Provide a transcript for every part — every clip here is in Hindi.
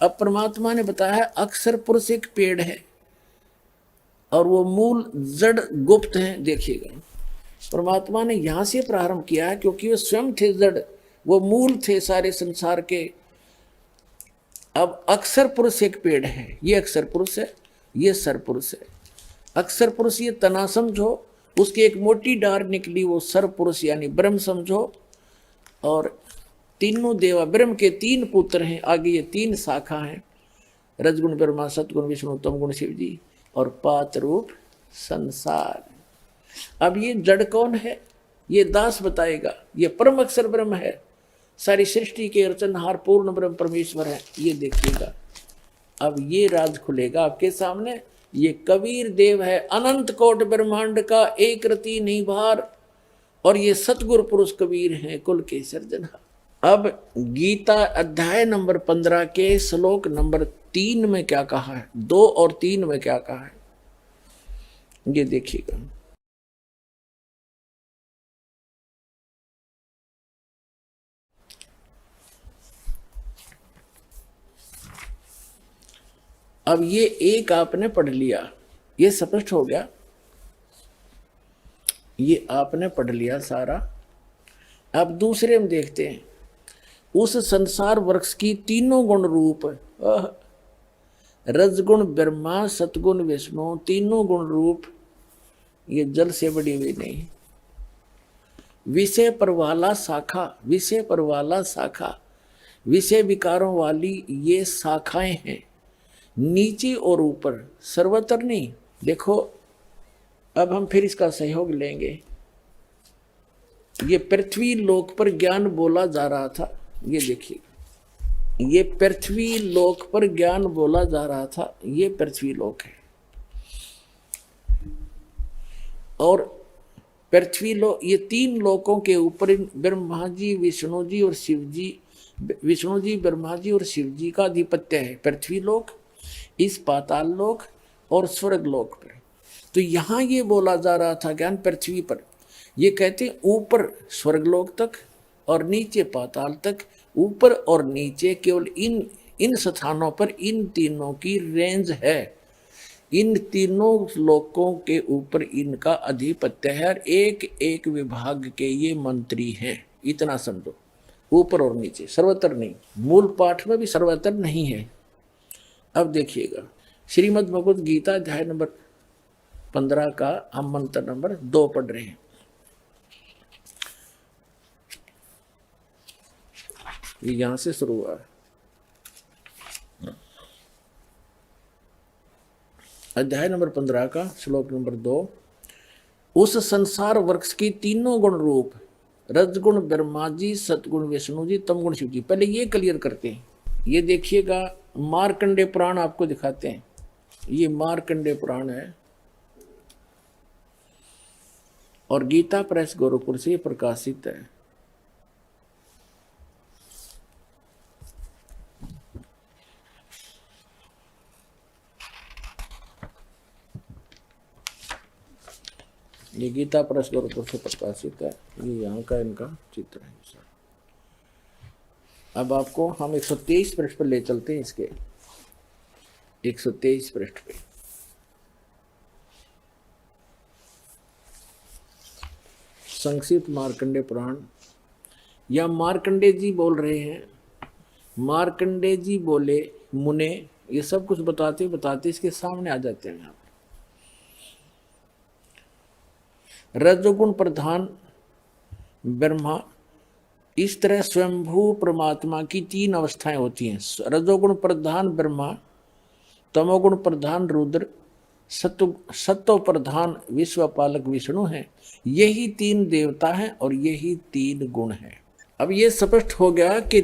अब परमात्मा ने बताया अक्षर पुरुष एक पेड़ है और वो मूल जड़ गुप्त है। देखिएगा, परमात्मा ने यहां से प्रारंभ किया है क्योंकि वो स्वयं थे जड़, वो मूल थे सारे संसार के। अब अक्षर पुरुष एक पेड़ है, ये अक्षर पुरुष है, ये सर पुरुष है। अक्षर पुरुष ये तना समझो, उसकी एक मोटी डार निकली वो सर पुरुष यानी ब्रह्म समझो। और तीनों देवा ब्रह्म के तीन पुत्र हैं, आगे ये तीन शाखा हैं, रजगुण ब्रह्मा, सतगुण विष्णु, तमगुण शिव जी और पात रूप संसार। अब ये जड़ कौन है, ये दास बताएगा। ये परम अक्षर ब्रह्म है, सारी सृष्टि के रचनहार पूर्ण ब्रह्म परमेश्वर है। ये देखिएगा, अब ये राज खुलेगा आपके सामने। ये कबीर देव है, अनंत कोट ब्रह्मांड का एक रति नहीं भार, और ये सतगुरु पुरुष कबीर हैं कुल के सर्जनहार। अब गीता अध्याय नंबर 15 के श्लोक नंबर 3 में क्या कहा है, 2 और 3 में क्या कहा है, ये देखिएगा। अब ये एक आपने पढ़ लिया, ये स्पष्ट हो गया, ये आपने पढ़ लिया सारा। अब दूसरे में देखते हैं, उस संसार वृक्ष की तीनों गुण रूप, रजगुण ब्रह्मा, सतगुण विष्णु, तीनों गुण रूप, ये जल से बड़ी हुई नहीं। विषय पर वाला शाखा, विषय पर वाला शाखा, विषय विकारों वाली ये शाखाएं हैं, नीचे और ऊपर, सर्वत्र नहीं। देखो अब हम फिर इसका सहयोग लेंगे। ये पृथ्वी लोक पर ज्ञान बोला जा रहा था, ये देखिए, ये पृथ्वी लोक पर ज्ञान बोला जा रहा था, ये पृथ्वी लोक है। और पृथ्वी लोक, ये तीन लोकों के ऊपर ब्रह्मा जी, विष्णु जी और शिव जी, विष्णु जी, ब्रह्मा जी और शिव जी का आधिपत्य है। पृथ्वी लोक, इस पाताल लोक और स्वर्ग लोक पर। तो यहां ये बोला जा रहा था ज्ञान पृथ्वी पर, ये कहते ऊपर स्वर्गलोक तक और नीचे पाताल तक। ऊपर और नीचे केवल इन स्थानों पर इन तीनों की रेंज है, इन तीनों लोकों के ऊपर इनका अधिपत्य है और एक एक विभाग के ये मंत्री हैं। इतना समझो, ऊपर और नीचे, सर्वत्र नहीं। मूल पाठ में भी सर्वत्र नहीं है। अब देखिएगा, श्रीमद् भगवद गीता अध्याय नंबर 15 का हम मंत्र नंबर 2 पढ़ रहे हैं। ये यहां से शुरू हुआ है। अध्याय नंबर 15 का श्लोक नंबर 2, उस संसार वृक्ष की तीनों गुण रूप, रजगुण ब्रह्मा जी, सतगुण विष्णु जी, तमगुण शिव जी। पहले ये क्लियर करते हैं। ये देखिएगा, मार्कंडे पुराण आपको दिखाते हैं। ये मार्कंडे पुराण है और गीता प्रेस गोरखपुर से प्रकाशित है। ये गीता प्रेस गोरखपुर से प्रकाशित है। ये यहाँ का इनका चित्र है सर। अब आपको हम 123 पृष्ठ पर ले चलते हैं। इसके 123 पृष्ठ पे संक्षिप्त मार्कंडे पुराण, या मार्कंडे जी बोल रहे हैं। मार्कंडे जी बोले, मुने, ये सब कुछ बताते बताते इसके सामने आ जाते हैं। रजोगुण प्रधान ब्रह्मा, इस तरह स्वयंभू परमात्मा की 3 अवस्थाएं होती हैं। रजोगुण प्रधान ब्रह्मा, तमोगुण प्रधान रुद्र, सत्व प्रधान विश्वपालक विष्णु हैं। यही 3 देवता हैं और यही 3 गुण हैं। अब ये स्पष्ट हो गया कि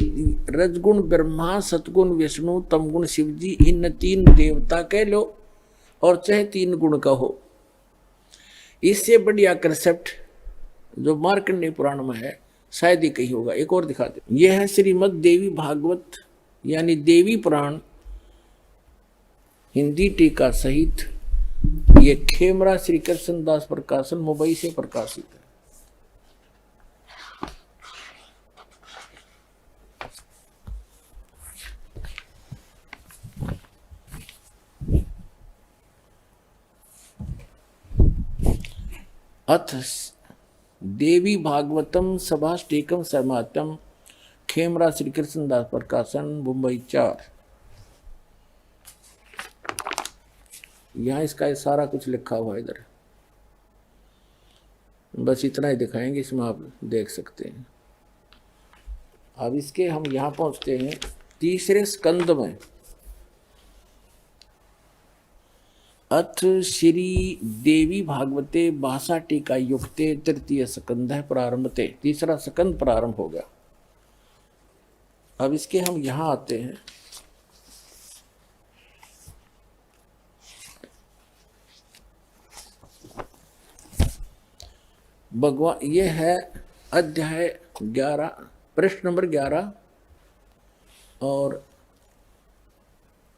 रजगुण ब्रह्मा, सतगुण विष्णु, तमगुण शिव जी, इन 3 देवता कह लो और चाहे 3 गुण कहो। इससे बढ़िया कंसेप्ट जो मार्कंडेय पुराण में है शायद ही कहीं होगा। एक और दिखा दे। यह है श्रीमद् देवी भागवत यानी देवी पुराण, हिंदी टीका सहित। ये खेमरा श्री कृष्ण दास प्रकाशन मुंबई से प्रकाशित है। अथ देवी भागवतम सभाष्टिकम समात्यम, खेमरा श्री कृष्णदास प्रकाशन, मुंबई 4। यहाँ इसका सारा कुछ लिखा हुआ है इधर, बस इतना ही दिखाएंगे, इसमें आप देख सकते हैं। अब इसके हम यहाँ पहुँचते हैं तीसरे स्कंद में। अथ श्री देवी भागवते भाषा टीका युक्ते तृतीय स्कंद है प्रारंभते, तीसरा स्कंद प्रारंभ हो गया। अब इसके हम यहाँ आते हैं। भगवान ये है अध्याय 11 प्रश्न नंबर 11 और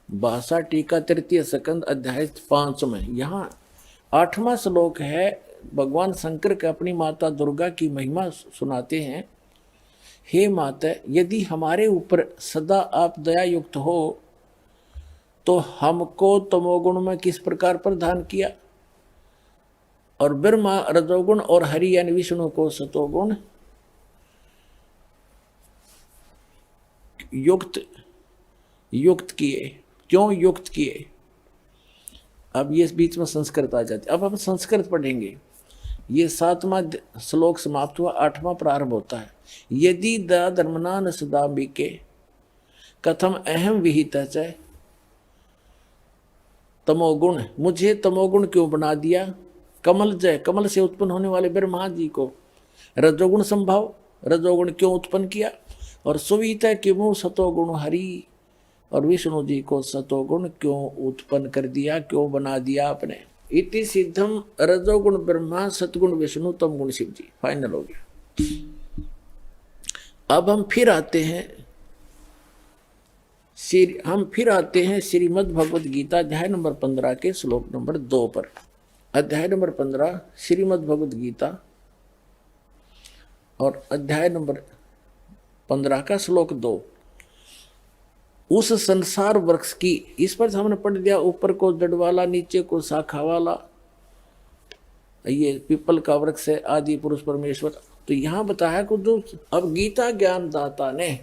भाषा टीका तृतीय स्कंद अध्याय 5 में। यहाँ 8वां श्लोक है। भगवान शंकर के अपनी माता दुर्गा की महिमा सुनाते हैं। हे माता, यदि हमारे ऊपर सदा आप दया युक्त हो तो हमको तमोगुण में किस प्रकार प्रदान किया, और ब्रह्मा रजोगुण और हरि यानी विष्णु को सतोगुण युक्त किए, क्यों युक्त किए। अब ये बीच में संस्कृत आ जाती। अब हम संस्कृत पढ़ेंगे। ये 7वां श्लोक समाप्त हुआ, 8वां प्रारंभ होता है। यदि धर्मनान सदाम्बिके कथम अहम विहित च तमोगुण, मुझे तमोगुण क्यों बना दिया। कमल जय, कमल से उत्पन्न होने वाले ब्रह्मा जी को रजोगुण संभव, रजोगुण क्यों उत्पन्न किया। और सुवित किमु सतोगुण हरि, और विष्णु जी को सतोगुण क्यों उत्पन्न कर दिया, क्यों बना दिया आपने। इति सिद्धम रजोगुण ब्रह्मा सतगुण विष्णु तम गुण शिव जी। फाइनल हो गया। अब हम फिर आते हैं श्रीमद् भगवद गीता अध्याय नंबर 15 के श्लोक नंबर 2 पर। अध्याय नंबर 15 श्रीमद् भगवद गीता और अध्याय नंबर 15 का श्लोक 2। उस संसार वृक्ष की, इस पर हमने पढ़ दिया, ऊपर को जड़ वाला, नीचे को शाखा वाला, ये पीपल का वृक्ष है, आदि पुरुष परमेश्वर। तो यहाँ बताया को जो अब गीता ज्ञान दाता ने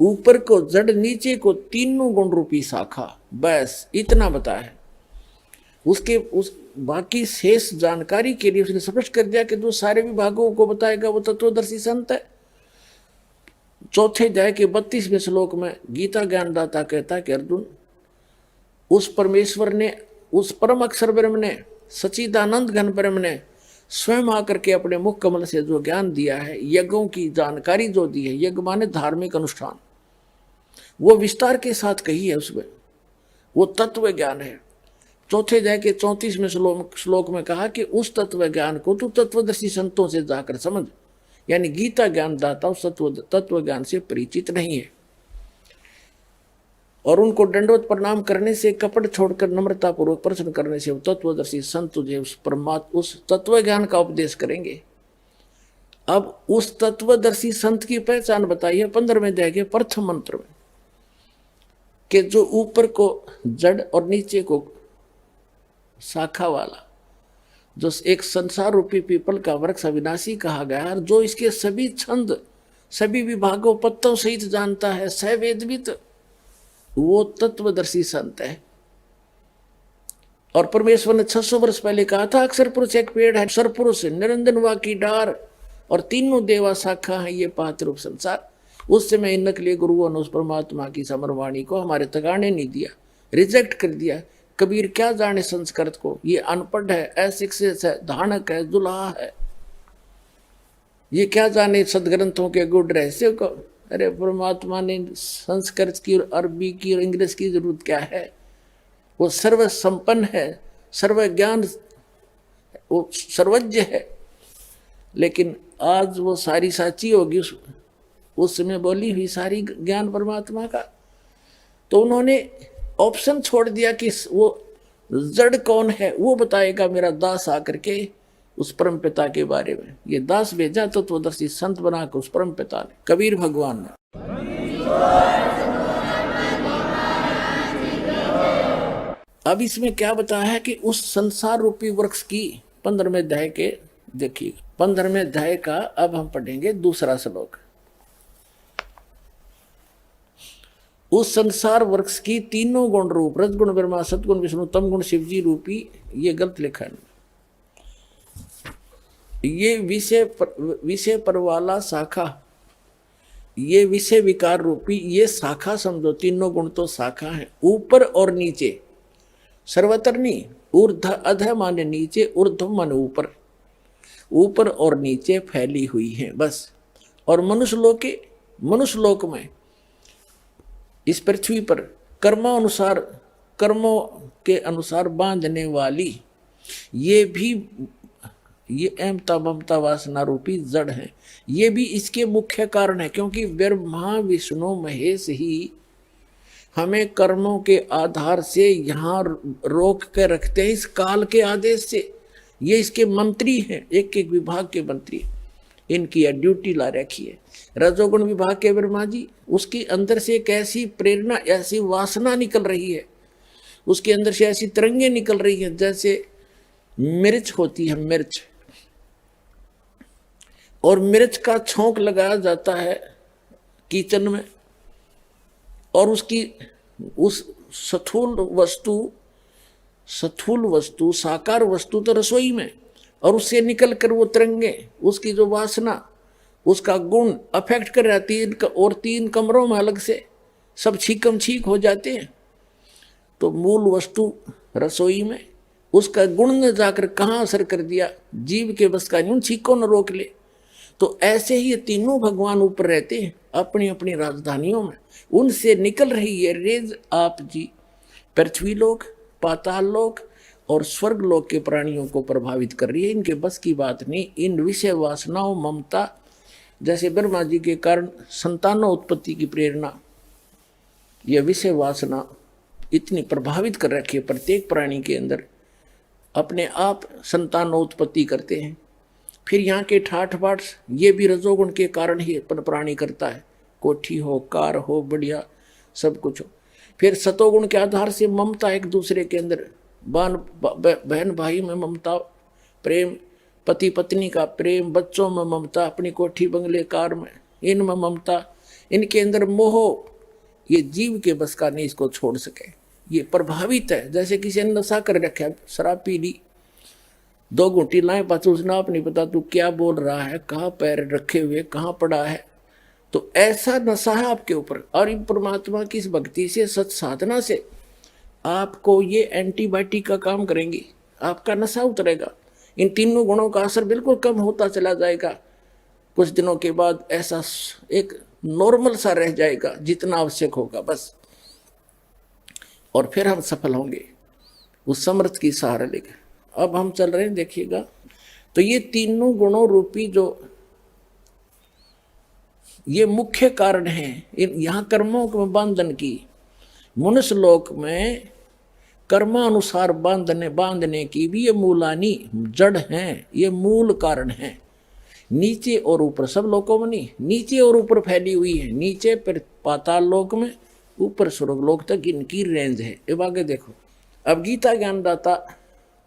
ऊपर को जड़, नीचे को तीनों गुण रूपी शाखा, बस इतना बताया। उसके उस बाकी शेष जानकारी के लिए उसने स्पष्ट कर दिया कि जो सारे विभागों को बताएगा वो तत्वदर्शी संत है। चौथे अध्याय के 32वें श्लोक में गीता ज्ञानदाता कहता है कि अर्जुन, उस परमेश्वर ने, उस परम अक्षर ब्रह्म ने, सच्चिदानंद घन ब्रह्म ने स्वयं आकर के अपने मुख कमल से जो ज्ञान दिया है, यज्ञों की जानकारी जो दी है, यज्ञ माने धार्मिक अनुष्ठान, वो विस्तार के साथ कही है, उसमें वो तत्व ज्ञान है। चौथे अध्याय के 34वें श्लोक में कहा कि उस तत्व ज्ञान को तू तत्वदर्शी संतों से जाकर समझ, यानी गीता ज्ञानदाता तत्व ज्ञान से परिचित नहीं है। और उनको दंडवत प्रणाम करने से, कपट छोड़कर नम्रता पूर्वक प्रश्न करने से तत्वदर्शी संत तुझे उस तत्व ज्ञान का उपदेश करेंगे। अब उस तत्वदर्शी संत की पहचान बताई है 15वें अध्याय के प्रथम मंत्र में, कि जो ऊपर को जड़ और नीचे को शाखा वाला, जो एक संसार रूपी पीपल का वृक्ष अविनाशी कहा गया है, जो इसके सभी छंद, सभी विभागों, पत्तों सहित जानता है, सवेदवित, वो तत्वदर्शी संत है। और परमेश्वर ने 600 वर्ष पहले कहा था, अक्षर पुरुष एक पेड़ है, सरपुरुष निरंजन वा की डार, और तीनों देवा शाखा है ये पात्र रूप संसार। उस समय इन नकली गुरुओं ने उस परमात्मा की समरवाणी को हमारे तक आने नहीं दिया, रिजेक्ट कर दिया। कबीर क्या जाने संस्कृत को, ये अनपढ़ है, अशिक्षित है, धानक है, दुल्हा है, ये क्या जाने सदग्रंथों के गुण रहस्य को। अरे परमात्मा ने संस्कृत की और अरबी की और इंग्लिश की जरूरत क्या है, वो सर्व संपन्न है, सर्व ज्ञान, वो सर्वज्ञ है। लेकिन आज वो सारी साची होगी उस समय बोली हुई सारी ज्ञान परमात्मा का। तो उन्होंने ऑप्शन छोड़ दिया कि वो जड़ कौन है, वो बताएगा मेरा दास आकर के उस परम पिता के बारे में। ये दास भेजा तो तत्वदर्शी संत बना के उस परम पिता ने, कबीर भगवान ने। अब इसमें क्या बताया है कि उस संसार रूपी वृक्ष की 15वें अध्याय के देखिए 15वें अध्याय का अब हम पढ़ेंगे दूसरा श्लोक। उस संसार वृक्ष की तीनों गुण रूप रजगुण ब्रह्मा सतगुण विष्णु तम गुण शिवजी रूपी, ये गलत लिखा है, ये विषय पर वाला शाखा, ये विषय विकार रूपी ये शाखा समझो। तीनों गुण तो शाखा है, ऊपर और नीचे, सर्वत्र नहीं, ऊर्ध्व अधः माने नीचे, ऊर्ध्व माने ऊपर, ऊपर और नीचे फैली हुई है बस। और मनुष्य लोक में इस पृथ्वी पर कर्मों के अनुसार बांधने वाली ये भी ये अहमता ममता वासना रूपी जड़ है, ये भी इसके मुख्य कारण है। क्योंकि ब्रह्मा विष्णु महेश ही हमें कर्मों के आधार से यहाँ रोक के रखते हैं इस काल के आदेश से। ये इसके मंत्री हैं, एक एक विभाग के मंत्री, इनकी यह ड्यूटी ला रखी है। रजोगुण विभाग के ब्रह्मा जी, उसके अंदर से एक ऐसी प्रेरणा, ऐसी वासना निकल रही है, उसके अंदर से ऐसी तरंगे निकल रही है जैसे मिर्च होती है, मिर्च, और मिर्च का छोंक लगाया जाता है किचन में, और उसकी उस स्थूल वस्तु साकार वस्तु तो रसोई में, और उससे निकल कर वो तरंगे, उसकी जो वासना, उसका गुण अफेक्ट कर रहा है तीन कमरों में अलग से सब छीकम छीक हो जाते हैं। तो मूल वस्तु रसोई में, उसका गुण ने जाकर कहाँ असर कर दिया, जीव के बस का नहीं, छीको न रोक ले। तो ऐसे ही ये तीनों भगवान ऊपर रहते हैं अपनी अपनी राजधानियों में, उनसे निकल रही है रेज आप जी पृथ्वी लोक, पाताल लोक और स्वर्ग लोक के प्राणियों को प्रभावित कर रही है। इनके बस की बात नहीं। इन विषय वासनाओं, ममता, जैसे ब्रह्मा जी के कारण संतानों उत्पत्ति की प्रेरणा, यह विषय वासना इतनी प्रभावित कर रखी है प्रत्येक प्राणी के अंदर, अपने आप संतानों उत्पत्ति करते हैं। फिर यहाँ के ठाठ बाट, ये भी रजोगुण के कारण ही प्राणी करता है, कोठी हो, कार हो, बढ़िया सब कुछ हो। फिर सतोगुण के आधार से ममता, एक दूसरे के अंदर बहन भाई में ममता, प्रेम, पति पत्नी का प्रेम, बच्चों में ममता, अपनी कोठी बंगले कार में इनमें ममता, इनके अंदर मोह, ये जीव के बस का नहीं इसको छोड़ सके, ये प्रभावित है। जैसे किसी ने नशा कर रखा, शराब पी ली, 2 घूंटी लाए, पाछू उसने आप नहीं पता तू क्या बोल रहा है, कहाँ पैर रखे हुए, कहाँ पड़ा है। तो ऐसा नशा है आपके ऊपर। और इन परमात्मा की इस भक्ति से, सत साधना से आपको ये एंटीबायोटिक का काम करेंगी, आपका नशा उतरेगा, इन तीनों गुणों का असर बिल्कुल कम होता चला जाएगा। कुछ दिनों के बाद ऐसा एक नॉर्मल सा रह जाएगा जितना आवश्यक होगा बस, और फिर हम सफल होंगे उस समर्थ की सहारा लेकर। अब हम चल रहे हैं, देखिएगा। तो ये तीनों गुणों रूपी जो ये मुख्य कारण हैं यहाँ कर्मों के बंधन की। मनुष्य लोक में कर्मानुसार बांधने की भी ये मूलानी जड़ हैं, ये मूल कारण हैं। नीचे और ऊपर, सब लोकों में नहीं, नीचे और ऊपर फैली हुई है। नीचे फिर पाताल लोक में, ऊपर स्वर्ग लोक तक इनकी रेंज है। अब आगे देखो, अब गीता ज्ञानदाता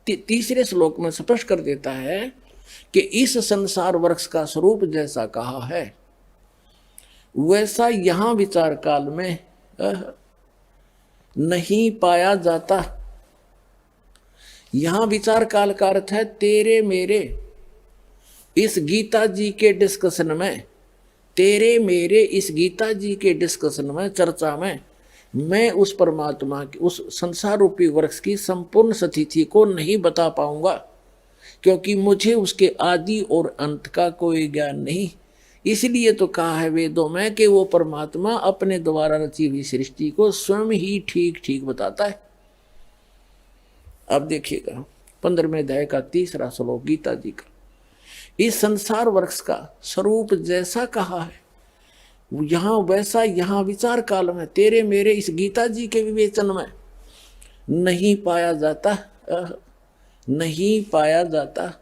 तीसरे श्लोक में स्पष्ट कर देता है कि इस संसार वृक्ष का स्वरूप जैसा कहा है वैसा यहाँ विचार काल में नहीं पाया जाता। यहाँ विचार काल का अर्थ है तेरे मेरे इस गीता जी के डिस्कशन में, तेरे मेरे इस गीता जी के डिस्कशन में, चर्चा में, मैं उस परमात्मा की, उस संसार रूपी वृक्ष की संपूर्ण स्थिति को नहीं बता पाऊंगा, क्योंकि मुझे उसके आदि और अंत का कोई ज्ञान नहीं। इसलिए तो कहा है वेदों में कि वो परमात्मा अपने द्वारा रची हुई सृष्टि को स्वयं ही ठीक ठीक बताता है। अब देखिएगा 15वें अध्याय का 3रा श्लोक गीता जी का। इस संसार वृक्ष का स्वरूप जैसा कहा है यहाँ वैसा यहाँ विचार काल में तेरे मेरे इस गीता जी के विवेचन में नहीं पाया जाता, नहीं पाया जाता,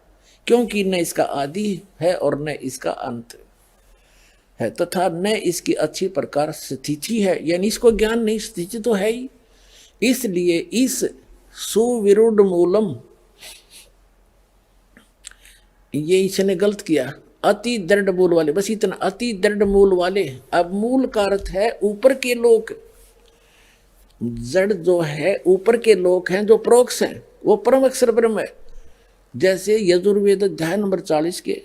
क्योंकि न इसका आदि है और न इसका अंत है, तथा न इसकी अच्छी प्रकार स्थिति है, यानी इसको ज्ञान नहीं, स्थिति तो है ही। इसलिए इस सुविरुद्ध मूलम ये इसने गलत किया, अति दृढ़ मूल वाले, बस इतना, अति दृढ़ मूल वाले। अब मूल का अर्थ है ऊपर के लोक, जड़ जो है ऊपर के लोक हैं जो प्रोक्ष हैं, वो परम अक्षर ब्रह्म है। जैसे यजुर्वेद अध्याय नंबर 40 के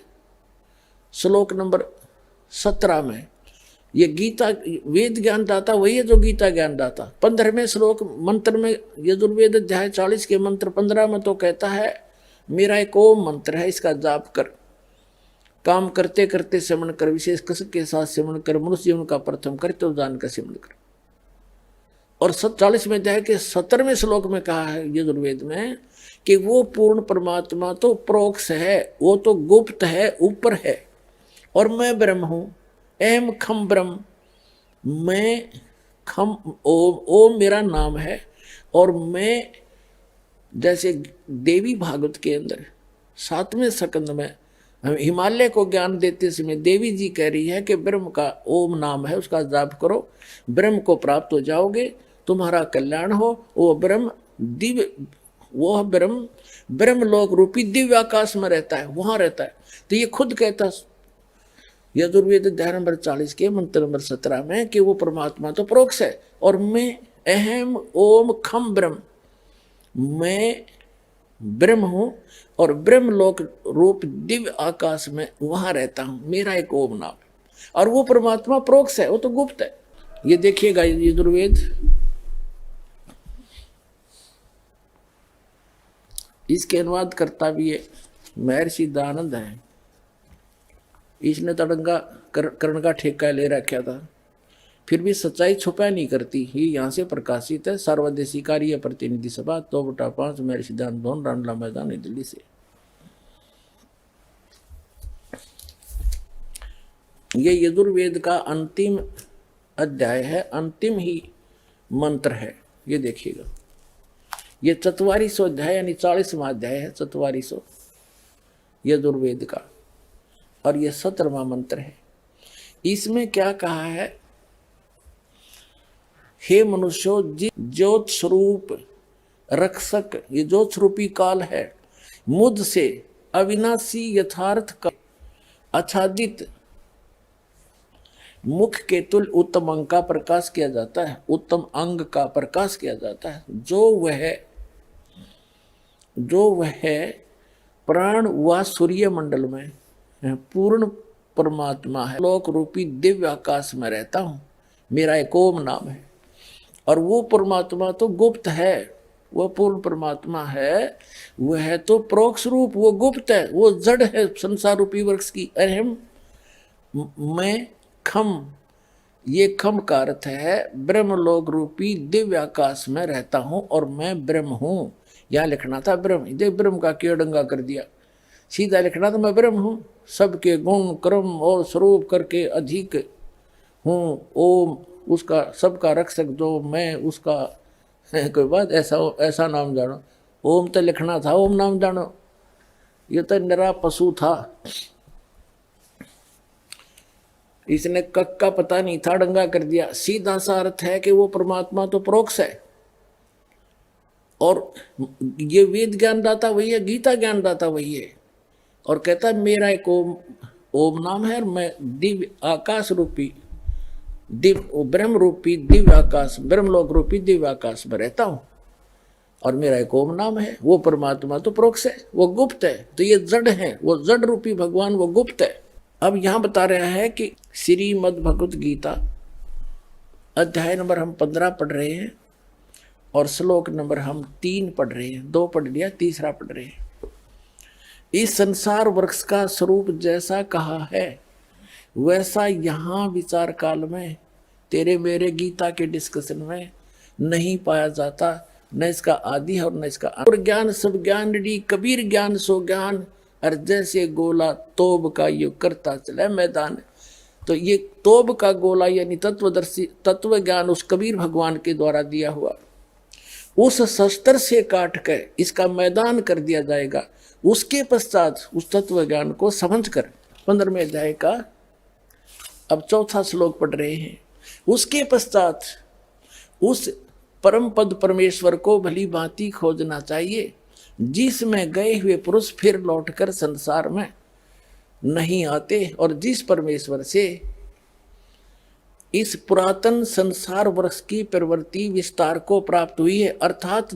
श्लोक नंबर 17 में ये गीता वेद ज्ञान दाता वही है जो गीता ज्ञान दाता। 15वें श्लोक मंत्र में यजुर्वेद अध्याय 40 के मंत्र 15 में तो कहता है मेरा एक ओम मंत्र है, इसका जाप कर, काम करते करते सिमरण कर, विशेष कसक के साथ सिमरण कर, मनुष्य जीवन का प्रथम कर तो जान का सिमरण कर। और 40 में अध्याय के 17वें श्लोक में कहा है यजुर्वेद में कि वो पूर्ण परमात्मा तो प्रोक्ष है, वो तो गुप्त है, ऊपर है, और मैं ब्रह्म हूं, एम खम ब्रह्म, मैं खम ओम, ओम मेरा नाम है। और मैं जैसे देवी भागवत के अंदर 7वें स्कंद में हिमालय को ज्ञान देते समय देवी जी कह रही है कि ब्रह्म का ओम नाम है, उसका जाप करो, ब्रह्म को प्राप्त हो जाओगे, तुम्हारा कल्याण हो। वो ब्रह्म दिव्य, वो ब्रह्म ब्रह्मलोक रूपी दिव्य आकाश में रहता है, वहां रहता है। तो ये खुद कहता यजुर्वेद अध्याय नंबर 40 के मंत्र नंबर 17 में कि वो परमात्मा तो प्रोक्ष है, और मैं अहम ओम खम ब्रह्म, मैं ब्रह्म हूं और ब्रह्मलोक रूप दिव्य आकाश में वहां रहता हूं, मेरा एक ओम नाम है। और वो परमात्मा प्रोक्ष है, वो तो गुप्त है। ये देखिएगा यजुर्वेद, इसके अनुवाद करता भी है महर्षि दयानंद है। इसने तड़ंगा कर्ण का ठेका ले रखा था, फिर भी सच्चाई छुपा नहीं करती। ये यहाँ से प्रकाशित है, सर्वदेशी कार्य प्रतिनिधि सभा 2/5 महर्षि दयानंद भवन, रांडला मैदान, नई दिल्ली से। ये यजुर्वेद का अंतिम अध्याय है, अंतिम ही मंत्र है। ये देखिएगा, ये 4400 अध्याय यानी 40वां अध्याय है, 4400 यजुर्वेद का, और ये 17वां मंत्र है। इसमें क्या कहा है, हे मनुष्यो, ज्योत स्वरूप रक्षक, ये ज्योत स्वरूपी काल है, मुझ से अविनाशी यथार्थ का आच्छादित मुख के तुल्य उत्तम अंग का प्रकाश किया जाता है, उत्तम अंग का प्रकाश किया जाता है। जो वह प्राण व सूर्य मंडल में पूर्ण परमात्मा है, लोक रूपी दिव्य आकाश में रहता हूं, मेरा एक ओम नाम है। और वो परमात्मा तो गुप्त है, वो पूर्ण परमात्मा है, वह तो प्रोक्ष रूप, वो गुप्त है, वो जड़ है संसार रूपी वृक्ष की। अहम मैं खम, ये खम का अर्थ है ब्रह्मलोक रूपी दिव्य आकाश में रहता हूं और मैं ब्रह्म हूं। यहां लिखना था ब्रह्म, देख ब्रह्म का क्यों डंगा कर दिया, सीधा लिखना था मैं ब्रह्म हूं, सबके गुण क्रम और स्वरूप करके अधिक हूं, ओम उसका सबका रक्षक जो मैं उसका कोई बात ऐसा नाम जानो, ओम तो लिखना था ओम नाम जानो, ये तो निरा पशु था, इसने कक का पता नहीं था डंगा कर दिया। सीधा सा अर्थ है कि वो परमात्मा तो प्रोक्ष है, और ये वेद ज्ञान दाता वही है, गीता ज्ञान दाता वही है, और कहता है मेरा एक ओम नाम है, और मैं दिव्य आकाश रूपी ब्रह्म रूपी दिव्य आकाश, ब्रह्मलोक रूपी दिव्य आकाश में रहता हूं, और मेरा एक ओम नाम है। वो परमात्मा तो प्रोक्ष है, वो गुप्त है। तो ये जड़ है, वो जड़ रूपी भगवान वो गुप्त है। अब यहां बता रहा है कि श्रीमद् भगवत गीता अध्याय नंबर हम 15 पढ़ रहे हैं, और श्लोक नंबर हम 3 पढ़ रहे हैं, 2 पढ़ लिया, तीसरा पढ़ रहे हैं। इस संसार वृक्ष का स्वरूप जैसा कहा है वैसा यहाँ विचार काल में तेरे मेरे गीता के डिस्कशन में नहीं पाया जाता, न इसका आदि है और न इसका अंत। ज्ञान सब ज्ञान री कबीर ज्ञान सो ज्ञान, और जैसे गोला तोब का ये करता चला मैदान। तो ये तोब का गोला यानी तत्वदर्शी तत्व ज्ञान उस कबीर भगवान के द्वारा दिया हुआ, उस शस्त्र से काट कर इसका मैदान कर दिया जाएगा। उसके पश्चात उस तत्व ज्ञान को समझ कर 15वें अध्याय का अब 4था श्लोक पढ़ रहे हैं। उसके पश्चात उस परम पद परमेश्वर को भली भांति खोजना चाहिए, जिसमें गए हुए पुरुष फिर लौटकर संसार में नहीं आते, और जिस परमेश्वर से इस पुरातन संसार वृक्ष की प्रवृत्ति विस्तार को प्राप्त हुई है, अर्थात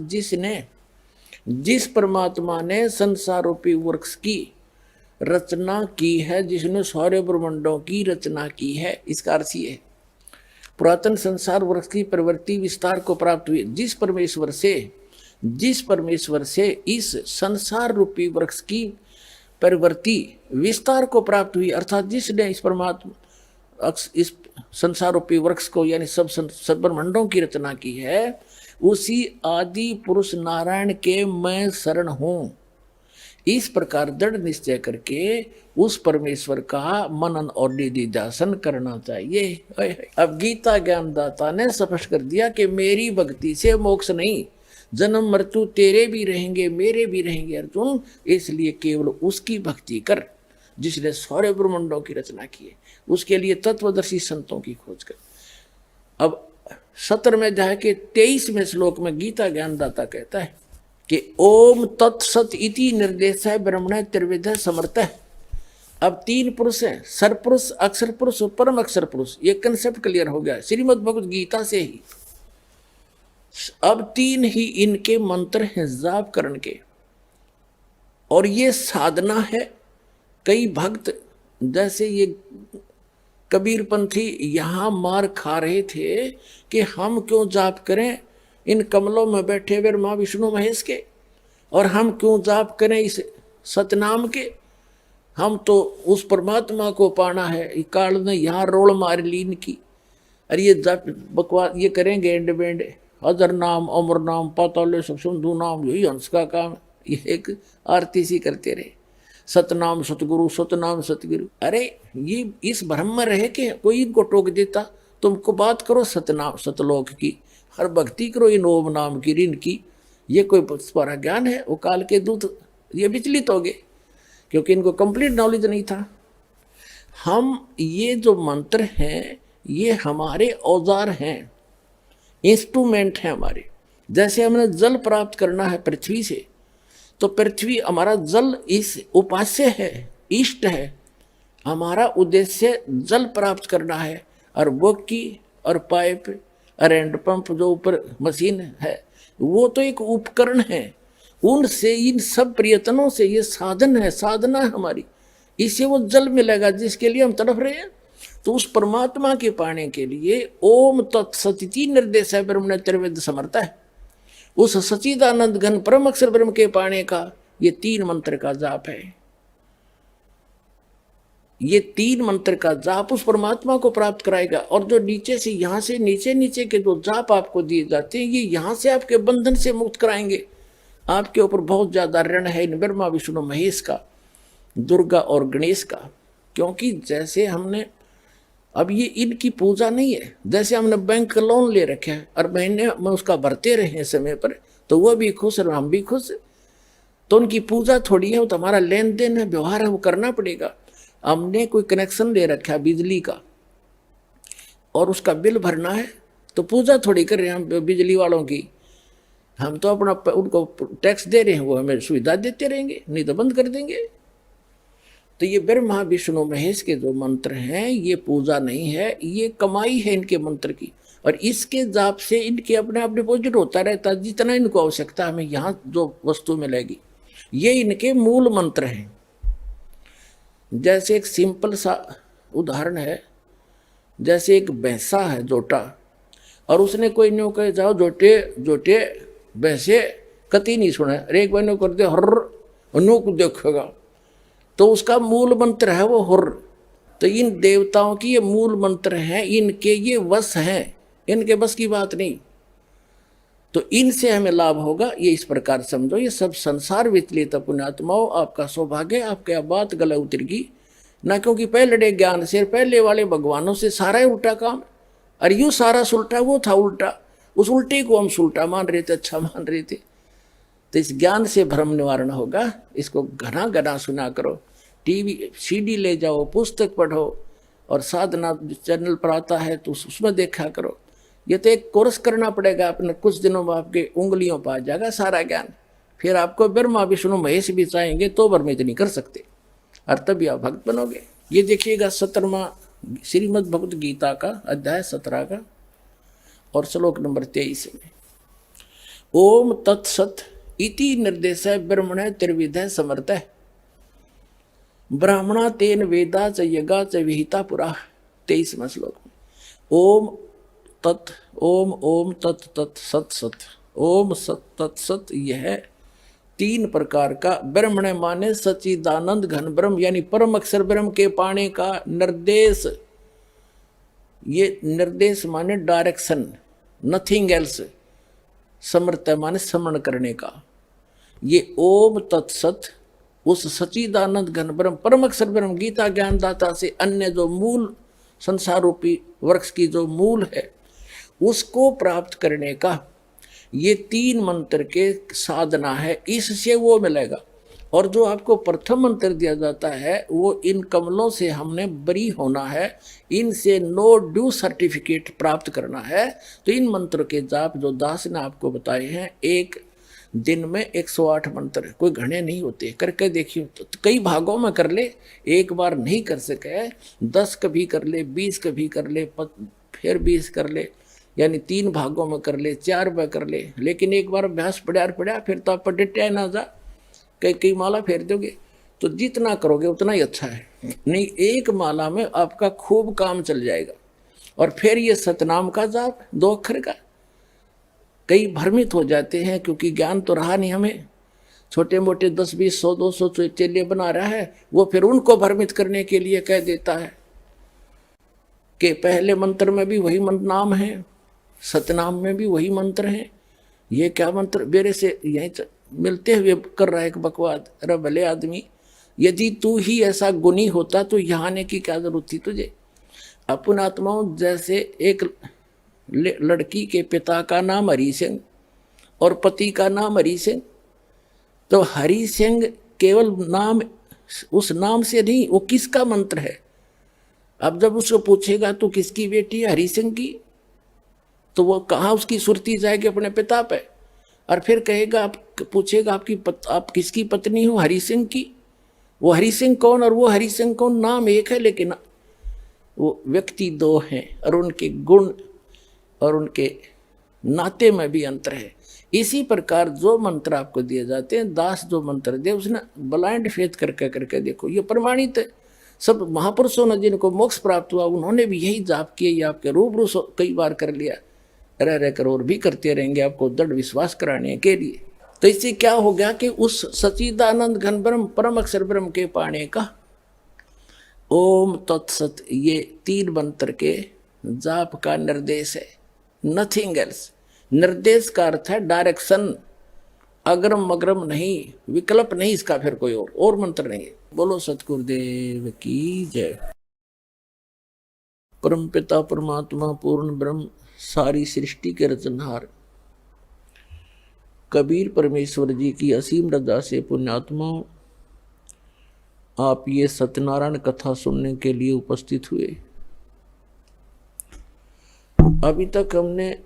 जिस परमात्मा ने संसार रूपी वृक्ष की रचना की है, जिसने सारे ब्रह्मांडों की रचना की है, इसका अर्थ ये है पुरातन संसार वृक्ष की प्रवृत्ति विस्तार को प्राप्त हुई, जिस परमेश्वर से इस संसार रूपी वृक्ष की प्रवृत्ति विस्तार को प्राप्त हुई, अर्थात जिसने इस परमात्मा इस संसार रूपी वृक्ष को यानी सब ब्रह्मांडों की रचना की है, उसी आदि पुरुष नारायण के मैं शरण हूं। इस प्रकार दृढ़ निश्चय करके उस परमेश्वर का मनन और निधिध्यासन करना चाहिए। अब गीता ज्ञानदाता ने स्पष्ट कर दिया कि मेरी भक्ति से मोक्ष नहीं, जन्म मृत्यु तेरे भी रहेंगे मेरे भी रहेंगे अर्जुन, इसलिए केवल उसकी भक्ति कर जिसने सारे ब्रह्मांडों की रचना की है, उसके लिए तत्वदर्शी संतों की खोज कर। अब 17 अध्याय के 23वें श्लोक में गीता ज्ञानदाता कहता है कि ओम तत्सत इति निर्देश है ब्रह्मण त्रिविध समर्थ है। अब 3 पुरुष हैं, सरपुरुष, अक्षर पुरुष और परम अक्षर पुरुष। ये कंसेप्ट क्लियर हो गया श्रीमद् भगवद गीता से ही। अब 3 ही इनके मंत्र हैं जाप करण के, और ये साधना है। कई भक्त जैसे ये कबीरपंथी यहाँ मार खा रहे थे कि हम क्यों जाप करें इन कमलों में बैठे हुए माँ विष्णु महेश के, और हम क्यों जाप करें इस सतनाम के, हम तो उस परमात्मा को पाना है। काल ने यहाँ रोल मार ली इनकी, अरे ये जाप बकवास ये करेंगे एंड बेंड, अजर नाम अमर नाम पाताल सिंधु नाम, यही हंस का काम। ये एक आरती सी करते रहे, सतनाम सतगुरु सतनाम सतगुरु। अरे ये इस भ्रम में रहे कि कोई इनको टोक देता, तुमको बात करो सतनाम सतलोक की, हर भक्ति करो इन ओम नाम की ऋण की। ये कोई सारा ज्ञान है? वो काल के दूत ये विचलित हो गए क्योंकि इनको कंप्लीट नॉलेज नहीं था। हम ये जो मंत्र हैं ये हमारे औजार हैं, इंस्ट्रूमेंट हैं हमारे। जैसे हमने जल प्राप्त करना है पृथ्वी से, तो पृथ्वी हमारा जल इस उपास्य है, इष्ट है। हमारा उद्देश्य जल प्राप्त करना है, और वो की और पाइप और हैंडपंप जो ऊपर मशीन है वो तो एक उपकरण है। उनसे इन सब प्रयत्नों से ये साधन है, साधना है हमारी, इससे वो जल मिलेगा जिसके लिए हम तड़प रहे हैं। तो उस परमात्मा के पाने के लिए ओम तत्सति निर्देश है ब्रह्मण त्रिवेद समर्थ है। उस सच्चिदानंद घन परम अक्षर ब्रह्म के पाने का ये 3 मंत्र का जाप है। ये 3 मंत्र का जाप उस परमात्मा को प्राप्त कराएगा। और जो नीचे से यहाँ से नीचे के जो जाप आपको दिए जाते हैं ये यहाँ से आपके बंधन से मुक्त कराएंगे। आपके ऊपर बहुत ज्यादा ऋण है इन ब्रह्मा विष्णु महेश का, दुर्गा और गणेश का। क्योंकि जैसे हमने अब ये इनकी पूजा नहीं है, जैसे हमने बैंक का लोन ले रखे है और महीने में उसका भरते रहे समय पर, तो वो भी खुश और हम भी खुश। तो उनकी पूजा थोड़ी है, वो तो हमारा लेन देन है, व्यवहार है, वो करना पड़ेगा। हमने कोई कनेक्शन ले रखा है बिजली का और उसका बिल भरना है, तो पूजा थोड़ी कर रहे हैं हम बिजली वालों की। हम तो अपना उनको टैक्स दे रहे हैं, वो हमें सुविधा देते रहेंगे, नहीं तो बंद कर देंगे। तो ये ब्रह्मा विष्णु महेश के जो मंत्र हैं ये पूजा नहीं है, ये कमाई है इनके मंत्र की। और इसके जाप से इनके अपने आप डिपॉजिट होता रहता है, जितना इनको आवश्यकता हमें यहाँ जो वस्तु मिलेगी। ये इनके मूल मंत्र हैं। जैसे एक सिंपल सा उदाहरण है, जैसे एक भैंसा है जोटा, और उसने कोई न्यू कहे जाओ जोटे जोटे भैंसे, कति नहीं सुना, अरे एक बार कर दे हर नो को देखेगा, तो उसका मूल मंत्र है वो हुर। तो इन देवताओं की ये मूल मंत्र हैं, इनके ये वश हैं, इनके बस की बात नहीं। तो इनसे हमें लाभ होगा, ये इस प्रकार समझो। ये सब संसार विचलित पुण्यात्माओं, आपका सौभाग्य, आपके बात गला उतरेगी ना, क्योंकि पहले ज्ञान से पहले वाले भगवानों से सारा उल्टा काम। और यूँ सारा सुलटा, वो था उल्टा, उस उल्टे को हम सुलटा मान रहे थे, अच्छा मान रहे थे। तो इस ज्ञान से भ्रम निवारण होगा। इसको घना घना सुना करो, टीवी सीडी ले जाओ, पुस्तक पढ़ो, और साधना चैनल पर आता है तो उसमें देखा करो। ये तो एक कोर्स करना पड़ेगा अपने, कुछ दिनों में आपके उंगलियों पर आ जाएगा सारा ज्ञान। फिर आपको ब्रह्मा विष्णु महेश भी चाहेंगे तो भ्रमित नहीं कर सकते, और तभी आप भक्त बनोगे। ये देखिएगा 17वां श्रीमद् भगवत गीता का अध्याय 17 का और श्लोक नंबर 23 में, ओम तत्सत इति निर्देश ब्रह्मण त्रिविध समर्थ ब्राह्मणा तेन वेदा च यज्ञा च विहिता पुरा। 23वां श्लोक में ओम तत् ओम ओम तत् तत् सत सत ओम सत तत् सत, यह 3 प्रकार का ब्रह्मण माने सच्चिदानंद घन ब्रह्म यानी परम अक्षर ब्रह्म के पाने का निर्देश। ये निर्देश माने डायरेक्शन, नथिंग एल्स। समर्थ माने समरण करने का। ये ओम तत्सत उस सच्चिदानंद घन ब्रह्म परम अक्षर ब्रह्म गीता ज्ञानदाता से अन्य जो मूल संसार रूपी वृक्ष की जो मूल है उसको प्राप्त करने का ये 3 मंत्र के साधना है, इससे वो मिलेगा। और जो आपको प्रथम मंत्र दिया जाता है वो इन कमलों से हमने बरी होना है, इनसे नो ड्यू सर्टिफिकेट प्राप्त करना है। तो इन मंत्र के जाप जो दास ने आपको बताए हैं, एक दिन में 108 मंत्र, कोई घने नहीं होते, करके देखिए। तो कई भागों में कर ले, एक बार नहीं कर सके 10 कभी कर ले, 20 कभी कर ले, फिर 20 कर ले, यानी 3 भागों में कर ले, 4 में कर ले। लेकिन एक बार अभ्यास पड़ा फिर तो आप डिटे ना जा, कई माला फेर दोगे। तो जितना करोगे उतना ही अच्छा है। नहीं, एक माला में आपका खूब काम चल जाएगा। और फिर ये सतनाम का जाप 2 अक्षर का। कई भ्रमित हो जाते हैं क्योंकि ज्ञान तो रहा नहीं हमें, छोटे मोटे 10 20 100 200 चेले बना रहा है, वो फिर उनको भ्रमित करने के लिए कह देता है कि पहले मंत्र में भी वही नाम है, सतनाम में भी वही मंत्र है। ये क्या मंत्र मेरे से यहीं मिलते हुए कर रहा है एक बकवाद। अरे भले आदमी, यदि तू ही ऐसा गुणी होता तो यहाँ आने की क्या जरूरत थी तुझे। अपन आत्माओं जैसे एक लड़की के पिता का नाम हरि सिंह और पति का नाम हरि सिंह, तो हरि सिंह केवल नाम, उस नाम से नहीं, वो किसका मंत्र है। अब जब उसको पूछेगा तो किसकी बेटी है, हरि सिंह की, तो वो कहाँ उसकी सुरती जाएगी अपने पिता पे। और फिर कहेगा, आप पूछेगा आप किसकी पत्नी हो, हरि सिंह की। वो हरि सिंह कौन और वो हरि सिंह कौन, नाम एक है लेकिन वो व्यक्ति 2 हैं, और उनके गुण और उनके नाते में भी अंतर है। इसी प्रकार जो मंत्र आपको दिए जाते हैं, दास जो मंत्र दे उसने ब्लाइंड फेथ करके देखो, ये प्रमाणित है। सब महापुरुषों ने जिनको मोक्ष प्राप्त हुआ उन्होंने भी यही जाप किए, ये आपके रूबरू कई बार कर लिया, रह कर और भी करते रहेंगे आपको दृढ़ विश्वास कराने के लिए। तो इससे क्या हो गया कि उस सच्चिदानंद घन ब्रह्म परम अक्षर ब्रह्म के पाने का ओम तत्सत, ये 3 मंत्र के जाप का निर्देश है, नथिंग एल्स। निर्देश का अर्थ है डायरेक्शन, अग्रम अग्रम नहीं, विकल्प नहीं इसका, फिर कोई और मंत्र नहीं है। बोलो सतगुरुदेव की जय। परम पिता परमात्मा पूर्ण ब्रह्म सारी सृष्टि के रचनहार कबीर परमेश्वर जी की असीम रजा से पुण्यात्माओं, आप ये सत्यनारायण कथा सुनने के लिए उपस्थित हुए। अभी तक हमने